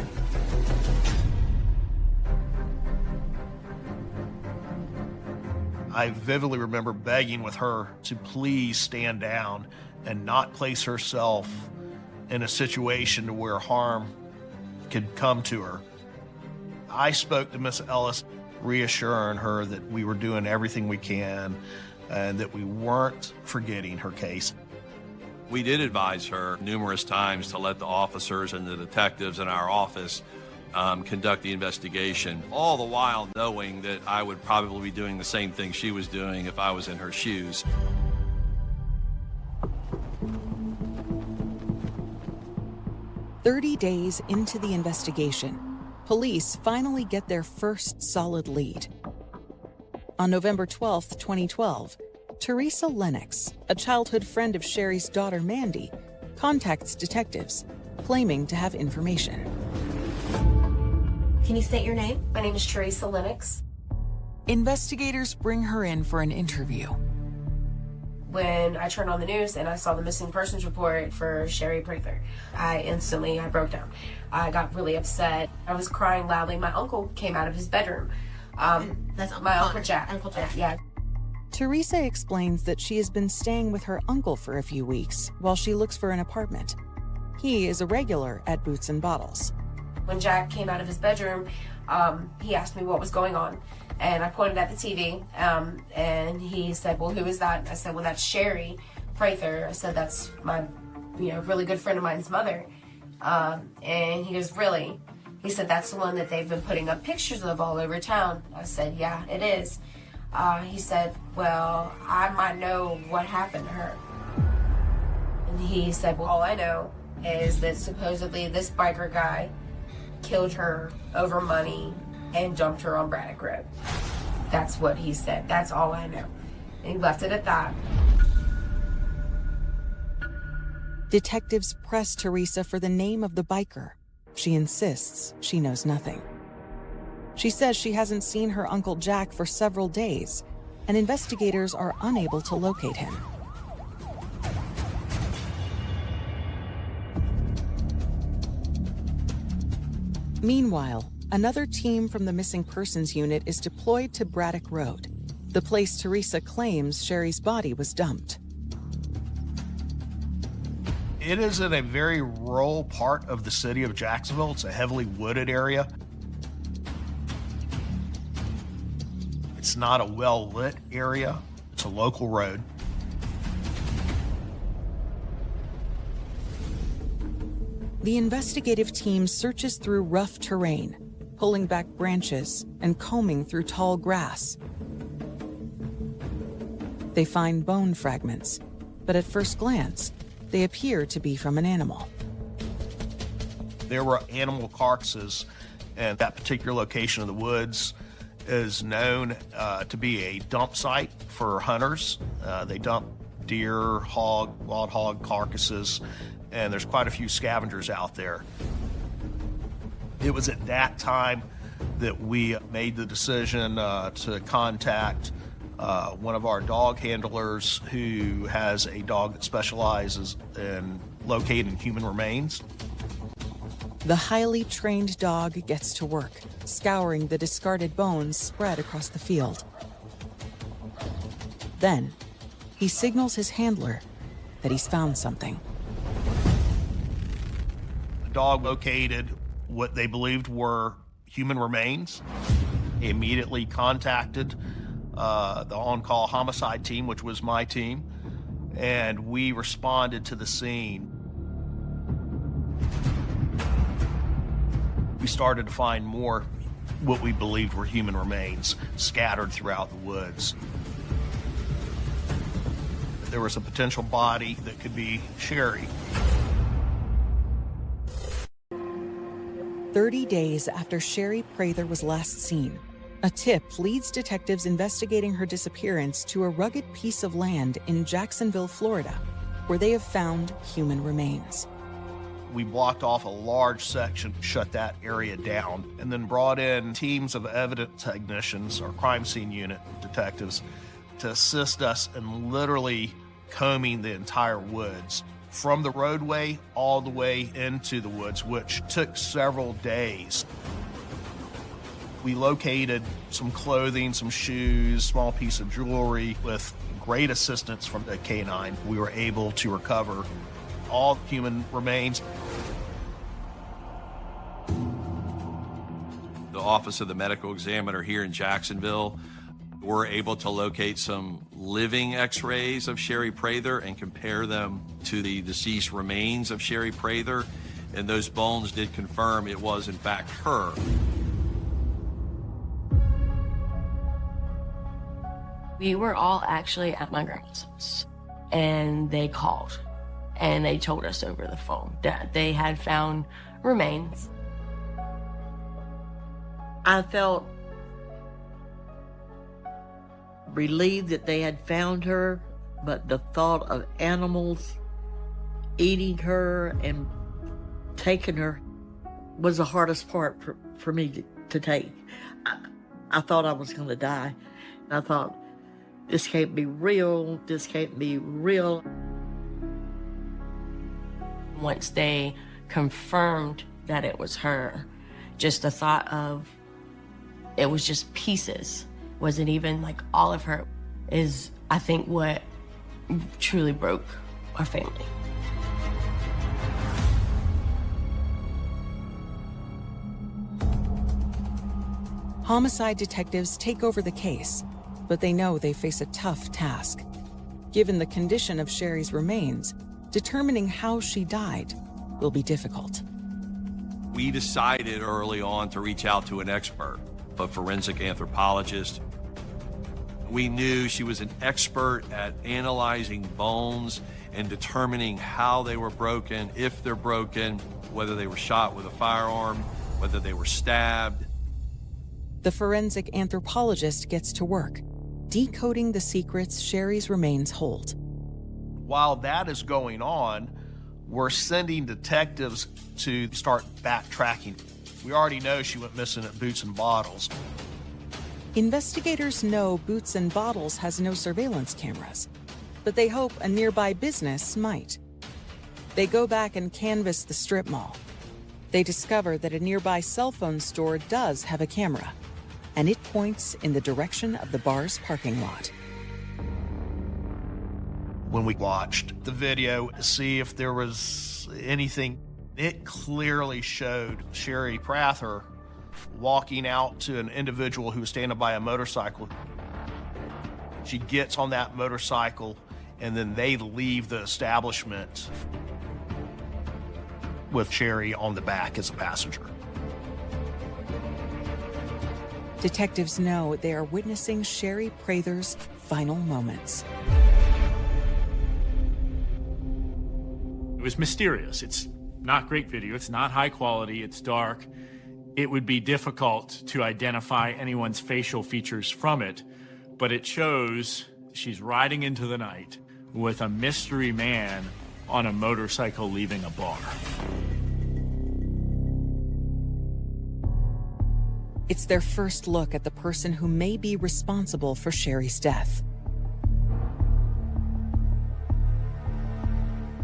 I vividly remember begging with her to please stand down and not place herself in a situation where harm could come to her. I spoke to Miss Ellis, reassuring her that we were doing everything we can and that we weren't forgetting her case. We did advise her numerous times to let the officers and the detectives in our office conduct the investigation, all the while knowing that I would probably be doing the same thing she was doing if I was in her shoes. "30 days into the investigation, police finally get their first solid lead. On November 12, 2012, Teresa Lennox, a childhood friend of Sherry's daughter Mandy, contacts detectives, claiming to have information. Can you state your name? My name is Teresa Lennox. Investigators bring her in for an interview. When I turned on the news and I saw the missing persons report for Sherry Prather, I broke down. I got really upset. I was crying loudly. My uncle came out of his bedroom. That's my Uncle Jack. Uncle Jack. Yeah. Teresa explains that she has been staying with her uncle for a few weeks while she looks for an apartment. He is a regular at Boots and Bottles. When Jack came out of his bedroom, he asked me what was going on. And I pointed at the TV, and he said, well, who is that? And I said, well, that's Sherry Prather. I said, that's my, really good friend of mine's mother. And he goes, really? He said, that's the one that they've been putting up pictures of all over town. I said, yeah, it is. He said, well, I might know what happened to her. And he said, well, all I know is that supposedly this biker guy killed her over money and dumped her on Braddock Road. That's what he said. That's all I know. And he left it at that. Detectives press Teresa for the name of the biker. She insists she knows nothing. She says she hasn't seen her Uncle Jack for several days, and investigators are unable to locate him. Meanwhile, another team from the Missing Persons Unit is deployed to Braddock Road, the place Teresa claims Sherry's body was dumped. It is in a very rural part of the city of Jacksonville. It's a heavily wooded area. It's not a well-lit area. It's a local road. The investigative team searches through rough terrain, pulling back branches and combing through tall grass. They find bone fragments, but at first glance, they appear to be from an animal. There were animal carcasses, and that particular location of the woods is known to be a dump site for hunters. They dump deer, hog, wild hog carcasses, and there's quite a few scavengers out there. It was at that time that we made the decision to contact one of our dog handlers who has a dog that specializes in locating human remains. The highly trained dog gets to work, scouring the discarded bones spread across the field. Then, he signals his handler that he's found something. The dog located what they believed were human remains. He immediately contacted the on-call homicide team, which was my team, and we responded to the scene. We started to find more what we believed were human remains scattered throughout the woods. There was a potential body that could be Sherry. 30 days after Sherry Prather was last seen, a tip leads detectives investigating her disappearance to a rugged piece of land in Jacksonville, Florida, where they have found human remains. We blocked off a large section, shut that area down, and then brought in teams of evidence technicians or crime scene unit detectives to assist us in literally combing the entire woods from the roadway all the way into the woods, which took several days. We located some clothing, some shoes, small piece of jewelry. With great assistance from the canine, we were able to recover all human remains. The Office of the Medical Examiner here in Jacksonville were able to locate some living x-rays of Sherry Prather and compare them to the deceased remains of Sherry Prather, and those bones did confirm it was in fact her. We were all actually at my grandma's house, and they called, and they told us over the phone that they had found remains. I felt relieved that they had found her, but the thought of animals eating her and taking her was the hardest part for me to take. I thought I was going to die. And I thought, this can't be real. This can't be real. Once they confirmed that it was her, just the thought of it was just pieces, wasn't even like all of her, is I think what truly broke our family. Homicide detectives take over the case, but they know they face a tough task. Given the condition of Sherry's remains, determining how she died will be difficult. We decided early on to reach out to an expert, a forensic anthropologist. We knew she was an expert at analyzing bones and determining how they were broken, if they're broken, whether they were shot with a firearm, whether they were stabbed. The forensic anthropologist gets to work, decoding the secrets Sherry's remains hold. While that is going on, we're sending detectives to start backtracking. We already know she went missing at Boots and Bottles. Investigators know Boots and Bottles has no surveillance cameras, but they hope a nearby business might. They go back and canvass the strip mall. They discover that a nearby cell phone store does have a camera, and it points in the direction of the bar's parking lot. When we watched the video to see if there was anything, it clearly showed Sherry Prather walking out to an individual who was standing by a motorcycle. She gets on that motorcycle, and then they leave the establishment with Sherry on the back as a passenger. Detectives know they are witnessing Sherry Prather's final moments. It was mysterious. It's not great video. It's not high quality. It's dark. It would be difficult to identify anyone's facial features from it, but it shows she's riding into the night with a mystery man on a motorcycle leaving a bar. It's their first look at the person who may be responsible for Sherry's death.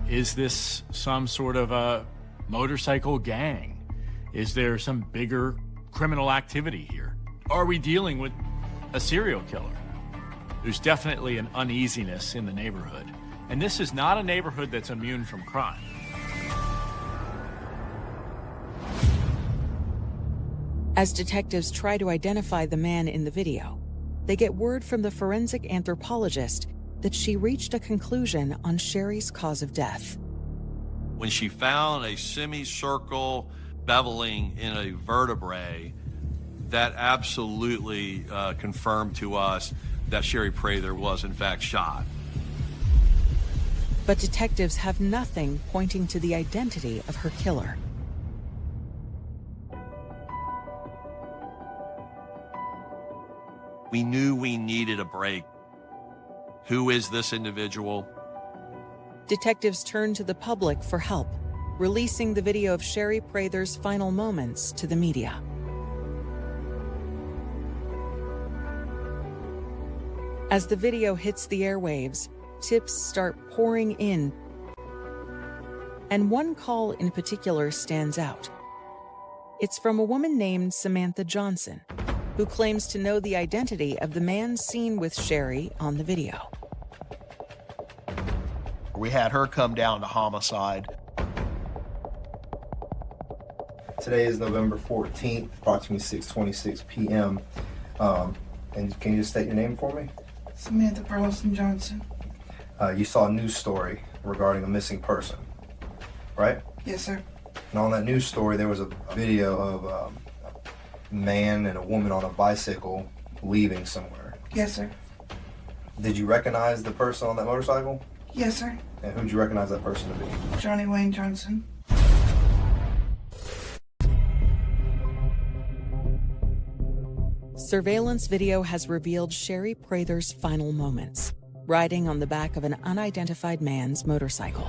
Is this some sort of a motorcycle gang? Is there some bigger criminal activity here? Are we dealing with a serial killer? There's definitely an uneasiness in the neighborhood. And this is not a neighborhood that's immune from crime. As detectives try to identify the man in the video, they get word from the forensic anthropologist that she reached a conclusion on Sherry's cause of death. When she found a semicircle beveling in a vertebrae, that absolutely confirmed to us that Sherry Prather was in fact shot. But detectives have nothing pointing to the identity of her killer. We knew we needed a break. Who is this individual? Detectives turn to the public for help, releasing the video of Sherry Prather's final moments to the media. As the video hits the airwaves, tips start pouring in, and one call in particular stands out. It's from a woman named Samantha Johnson, who claims to know the identity of the man seen with Sherry on the video. We had her come down to homicide. Today is November 14th, approximately 6:26 p.m. And can you just state your name for me? Samantha Burleson Johnson. You saw a news story regarding a missing person, right? Yes, sir. And on that news story, there was a video of a man and a woman on a bicycle leaving somewhere. Yes, sir. Did you recognize the person on that motorcycle? Yes, sir. And who'd you recognize that person to be? Johnny Wayne Johnson. Surveillance video has revealed Sherry Prather's final moments, riding on the back of an unidentified man's motorcycle.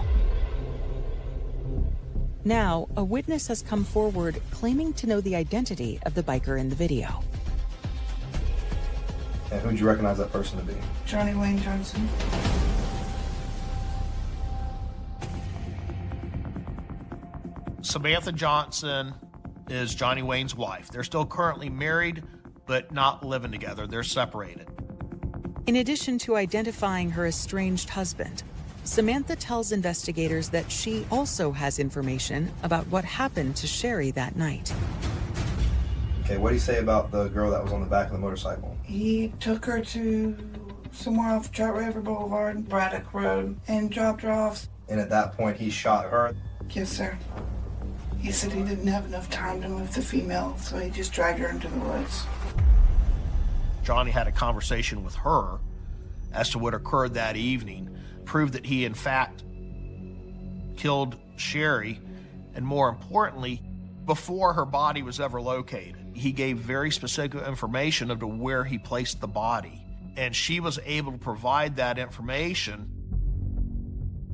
Now, a witness has come forward claiming to know the identity of the biker in the video. And who'd you recognize that person to be? Johnny Wayne Johnson. Samantha Johnson is Johnny Wayne's wife. They're still currently married, but not living together. They're separated. In addition to identifying her estranged husband, Samantha tells investigators that she also has information about what happened to Sherry that night. Okay, what do you say about the girl that was on the back of the motorcycle? He took her to somewhere off Trout River Boulevard, Braddock Road, and dropped her off. And at that point, he shot her? Yes, sir. He said he didn't have enough time to move the female, so he just dragged her into the woods. Johnny had a conversation with her as to what occurred that evening, proved that he in fact killed Sherry, and more importantly, before her body was ever located. He gave very specific information of where he placed the body, and she was able to provide that information.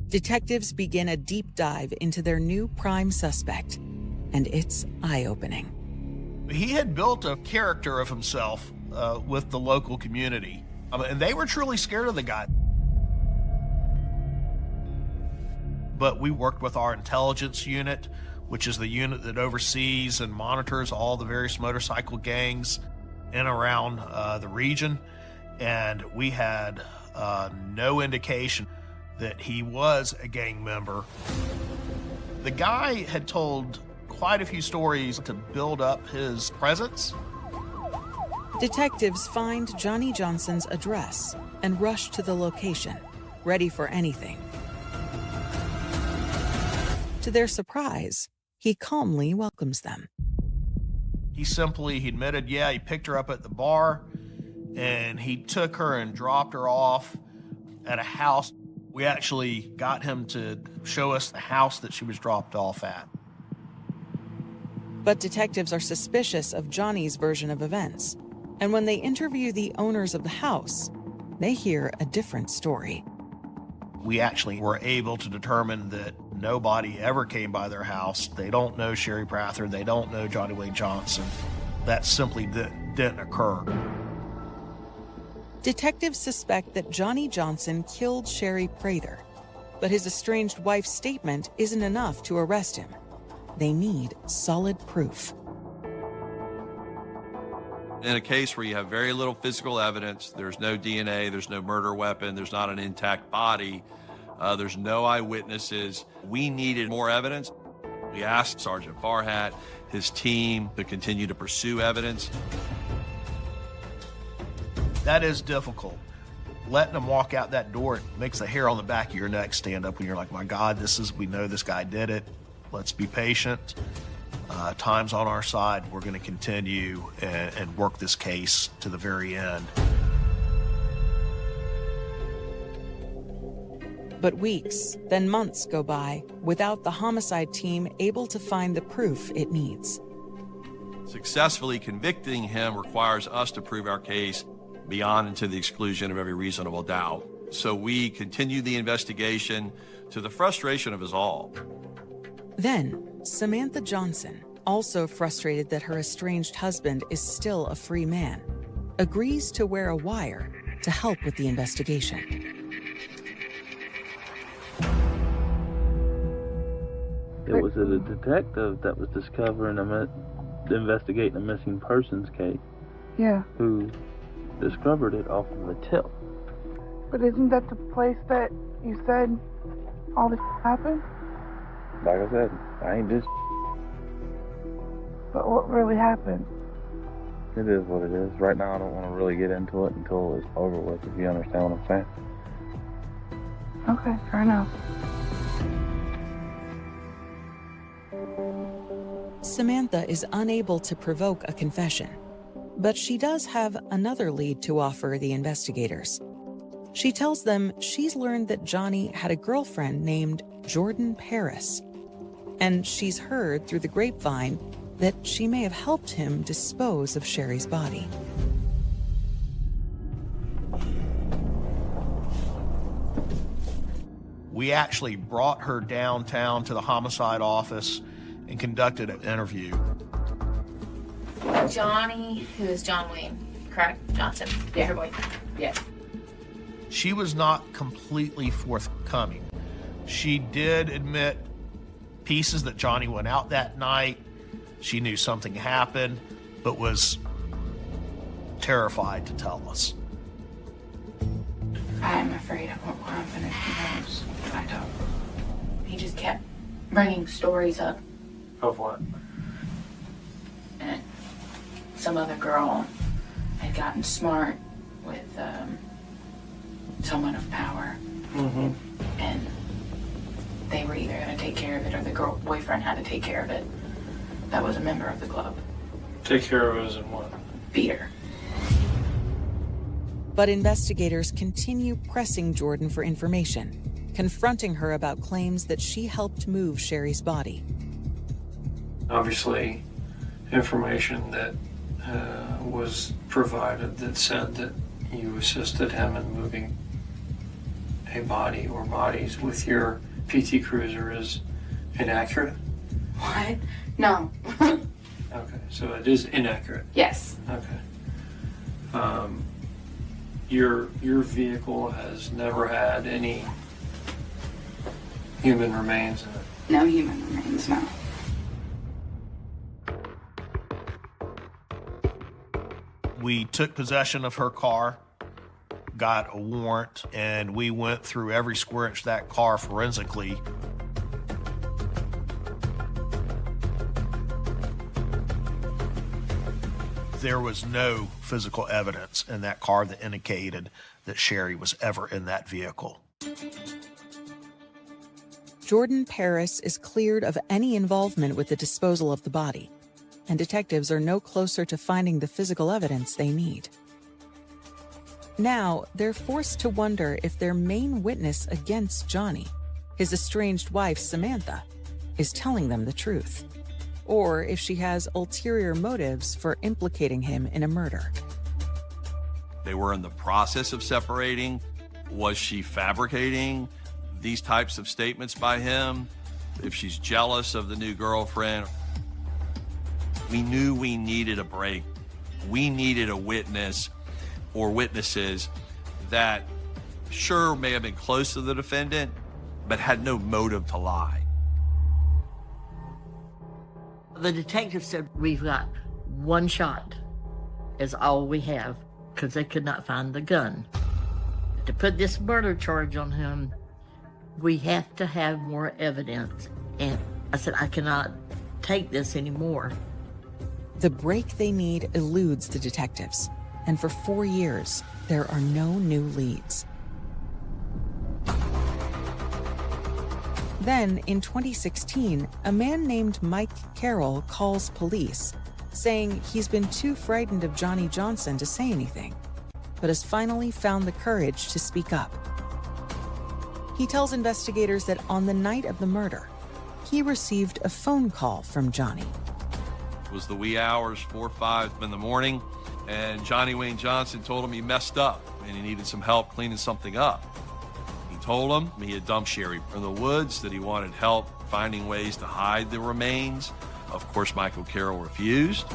Detectives begin a deep dive into their new prime suspect, and it's eye-opening. He had built a character of himself with the local community, and they were truly scared of the guy. But we worked with our intelligence unit, which is the unit that oversees and monitors all the various motorcycle gangs in and around the region, and we had no indication that he was a gang member. The guy had told quite a few stories to build up his presence. Detectives find Johnny Johnson's address and rush to the location, ready for anything. To their surprise, he calmly welcomes them. He admitted, yeah, he picked her up at the bar, and he took her and dropped her off at a house. We actually got him to show us the house that she was dropped off at. But detectives are suspicious of Johnny's version of events, and when they interview the owners of the house, they hear a different story. We actually were able to determine that nobody ever came by their house. They don't know Sherry Prather. They don't know Johnny Wayne Johnson. That simply didn't occur. Detectives suspect that Johnny Johnson killed Sherry Prather, But his estranged wife's statement isn't enough to arrest him. They need solid proof. In a case where you have very little physical evidence, there's no DNA, there's no murder weapon, there's not an intact body, there's no eyewitnesses, we needed more evidence. We asked Sergeant Farhat, his team, to continue to pursue evidence. That is difficult. Letting them walk out that door makes the hair on the back of your neck stand up when you're like, my God, we know this guy did it. Let's be patient. Time's on our side. We're going to continue and work this case to the very end. But weeks, then months go by without the homicide team able to find the proof it needs. Successfully convicting him requires us to prove our case beyond and to the exclusion of every reasonable doubt. So we continue the investigation to the frustration of us all. Then, Samantha Johnson, also frustrated that her estranged husband is still a free man, agrees to wear a wire to help with the investigation. It was a detective that was investigating a missing persons case. Yeah. Who discovered it off of a tip. But isn't that the place that you said all this happened? Like I said, I ain't just. But what really happened? It is what it is. Right now, I don't want to really get into it until it's over with, if you understand what I'm saying. Okay, fair enough. Samantha is unable to provoke a confession, but she does have another lead to offer the investigators. She tells them she's learned that Johnny had a girlfriend named Jordan Paris, and she's heard through the grapevine that she may have helped him dispose of Sherry's body. We actually brought her downtown to the homicide office and conducted an interview. Johnny, who is John Wayne, correct? Johnson. Yeah, her boyfriend. Yes. She was not completely forthcoming. She did admit pieces that Johnny went out that night. She knew something happened, but was terrified to tell us. I'm afraid of what will happen if he knows I don't. He just kept bringing stories up. Of what? And some other girl had gotten smart with someone of power. Mm-hmm. And they were either going to take care of it or the girl boyfriend had to take care of it. That was a member of the club. Take care of it as in what? Beat her. But investigators continue pressing Jordan for information, confronting her about claims that she helped move Sherry's body. Obviously, information that was provided that said that you assisted him in moving a body or bodies with your PT Cruiser is inaccurate? What? No. Okay, so it is inaccurate. Yes. Okay. Your vehicle has never had any human remains in it? No human remains, no. We took possession of her car, got a warrant, and we went through every square inch of that car forensically. There was no physical evidence in that car that indicated that Sherry was ever in that vehicle. Jordan Paris is cleared of any involvement with the disposal of the body, and detectives are no closer to finding the physical evidence they need. Now, they're forced to wonder if their main witness against Johnny, his estranged wife Samantha, is telling them the truth, or if she has ulterior motives for implicating him in a murder. They were in the process of separating. Was she fabricating these types of statements by him? If she's jealous of the new girlfriend? We knew we needed a break. We needed a witness or witnesses that sure may have been close to the defendant, but had no motive to lie. The detective said, we've got one shot is all we have, because they could not find the gun. To put this murder charge on him, we have to have more evidence. And I said, I cannot take this anymore. The break they need eludes the detectives, and for 4 years, there are no new leads. Then, in 2016, a man named Mike Carroll calls police, saying he's been too frightened of Johnny Johnson to say anything, but has finally found the courage to speak up. He tells investigators that on the night of the murder, he received a phone call from Johnny. It was the wee hours, 4 or 5 in the morning, and Johnny Wayne Johnson told him he messed up and he needed some help cleaning something up. He told him he had dumped Sherry in the woods, that he wanted help finding ways to hide the remains. Of course, Michael Carroll refused.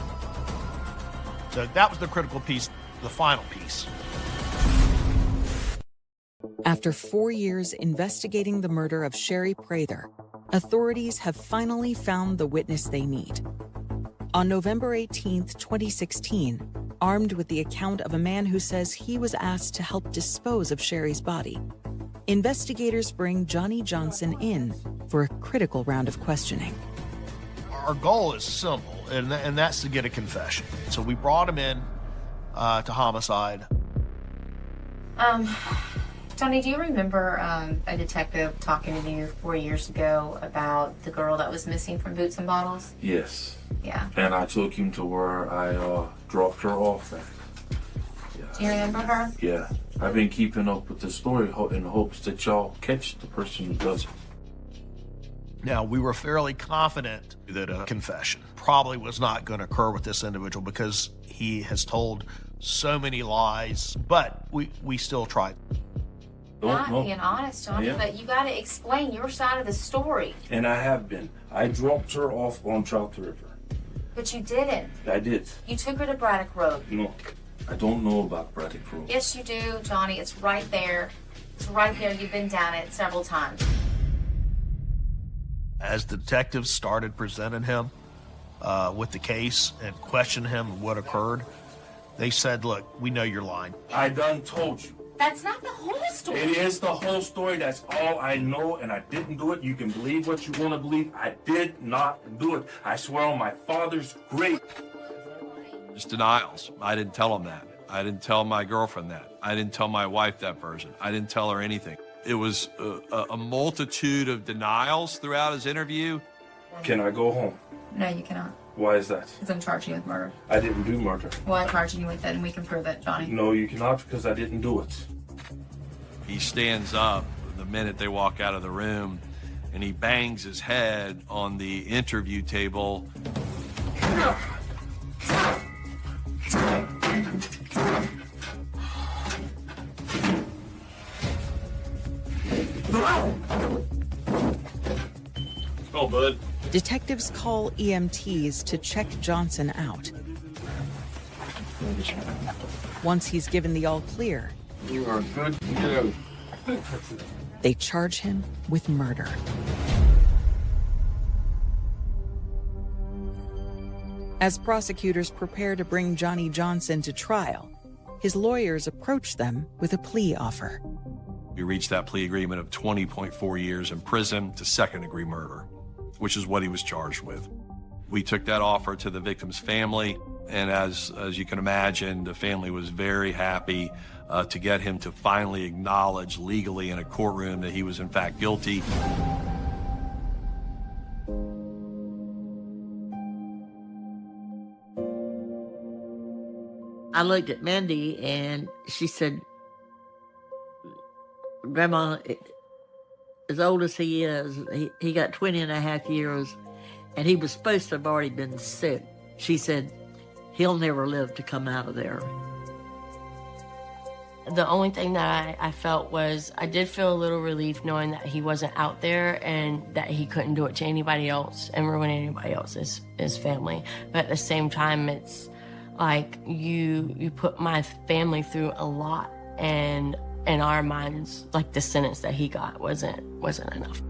So that was the critical piece, the final piece. After 4 years investigating the murder of Sherry Prather, authorities have finally found the witness they need. On November 18, 2016, armed with the account of a man who says he was asked to help dispose of Sherry's body, investigators bring Johnny Johnson in for a critical round of questioning. Our goal is simple, and that's to get a confession. So we brought him in to homicide. Johnny, do you remember a detective talking to you 4 years ago about the girl that was missing from Boots and Bottles? Yes. Yeah. And I took him to where I dropped her off at. Yeah. Do you remember her? Yeah. I've been keeping up with the story in hopes that y'all catch the person who does it. Now, we were fairly confident that a confession probably was not going to occur with this individual because he has told so many lies, but we still tried. Not being honest, Johnny, Yeah. but you got to explain your side of the story. And I have been. I dropped her off on Trout River. But you didn't. I did. You took her to Braddock Road. No, I don't know about Braddock Road. Yes, you do, Johnny. It's right there. It's right there. You've been down it several times. As the detectives started presenting him with the case and questioning him what occurred, they said, look, we know you're lying. I done told you. That's not the whole story. It is the whole story. That's all I know, and I didn't do it. You can believe what you want to believe. I did not do it. I swear on my father's grave. Just denials. I didn't tell him that. I didn't tell my girlfriend that. I didn't tell my wife that version. I didn't tell her anything. It was a multitude of denials throughout his interview. Can I go home? No, you cannot. Why is that? Because I'm charging you with murder. I didn't do murder. Well, I'm charging you with it, and we can prove it, Johnny. No, you cannot, because I didn't do it. He stands up the minute they walk out of the room, and he bangs his head on the interview table. Oh, bud. Detectives call EMTs to check Johnson out. Once he's given the all clear, You are good to go. they charge him with murder. As prosecutors prepare to bring Johnny Johnson to trial, his lawyers approach them with a plea offer. We reached that plea agreement of 20.4 years in prison to second-degree murder, which is what he was charged with. We took that offer to the victim's family, and as you can imagine, the family was very happy to get him to finally acknowledge legally in a courtroom that he was in fact guilty. I looked at Mandy and she said, Grandma, as old as he is, he got 20 and a half years, and he was supposed to have already been sick. She said, he'll never live to come out of there. The only thing that I felt was I did feel a little relief knowing that he wasn't out there and that he couldn't do it to anybody else and ruin anybody else's family. But at the same time, it's like you put my family through a lot, and in our minds, like the sentence that he got wasn't enough.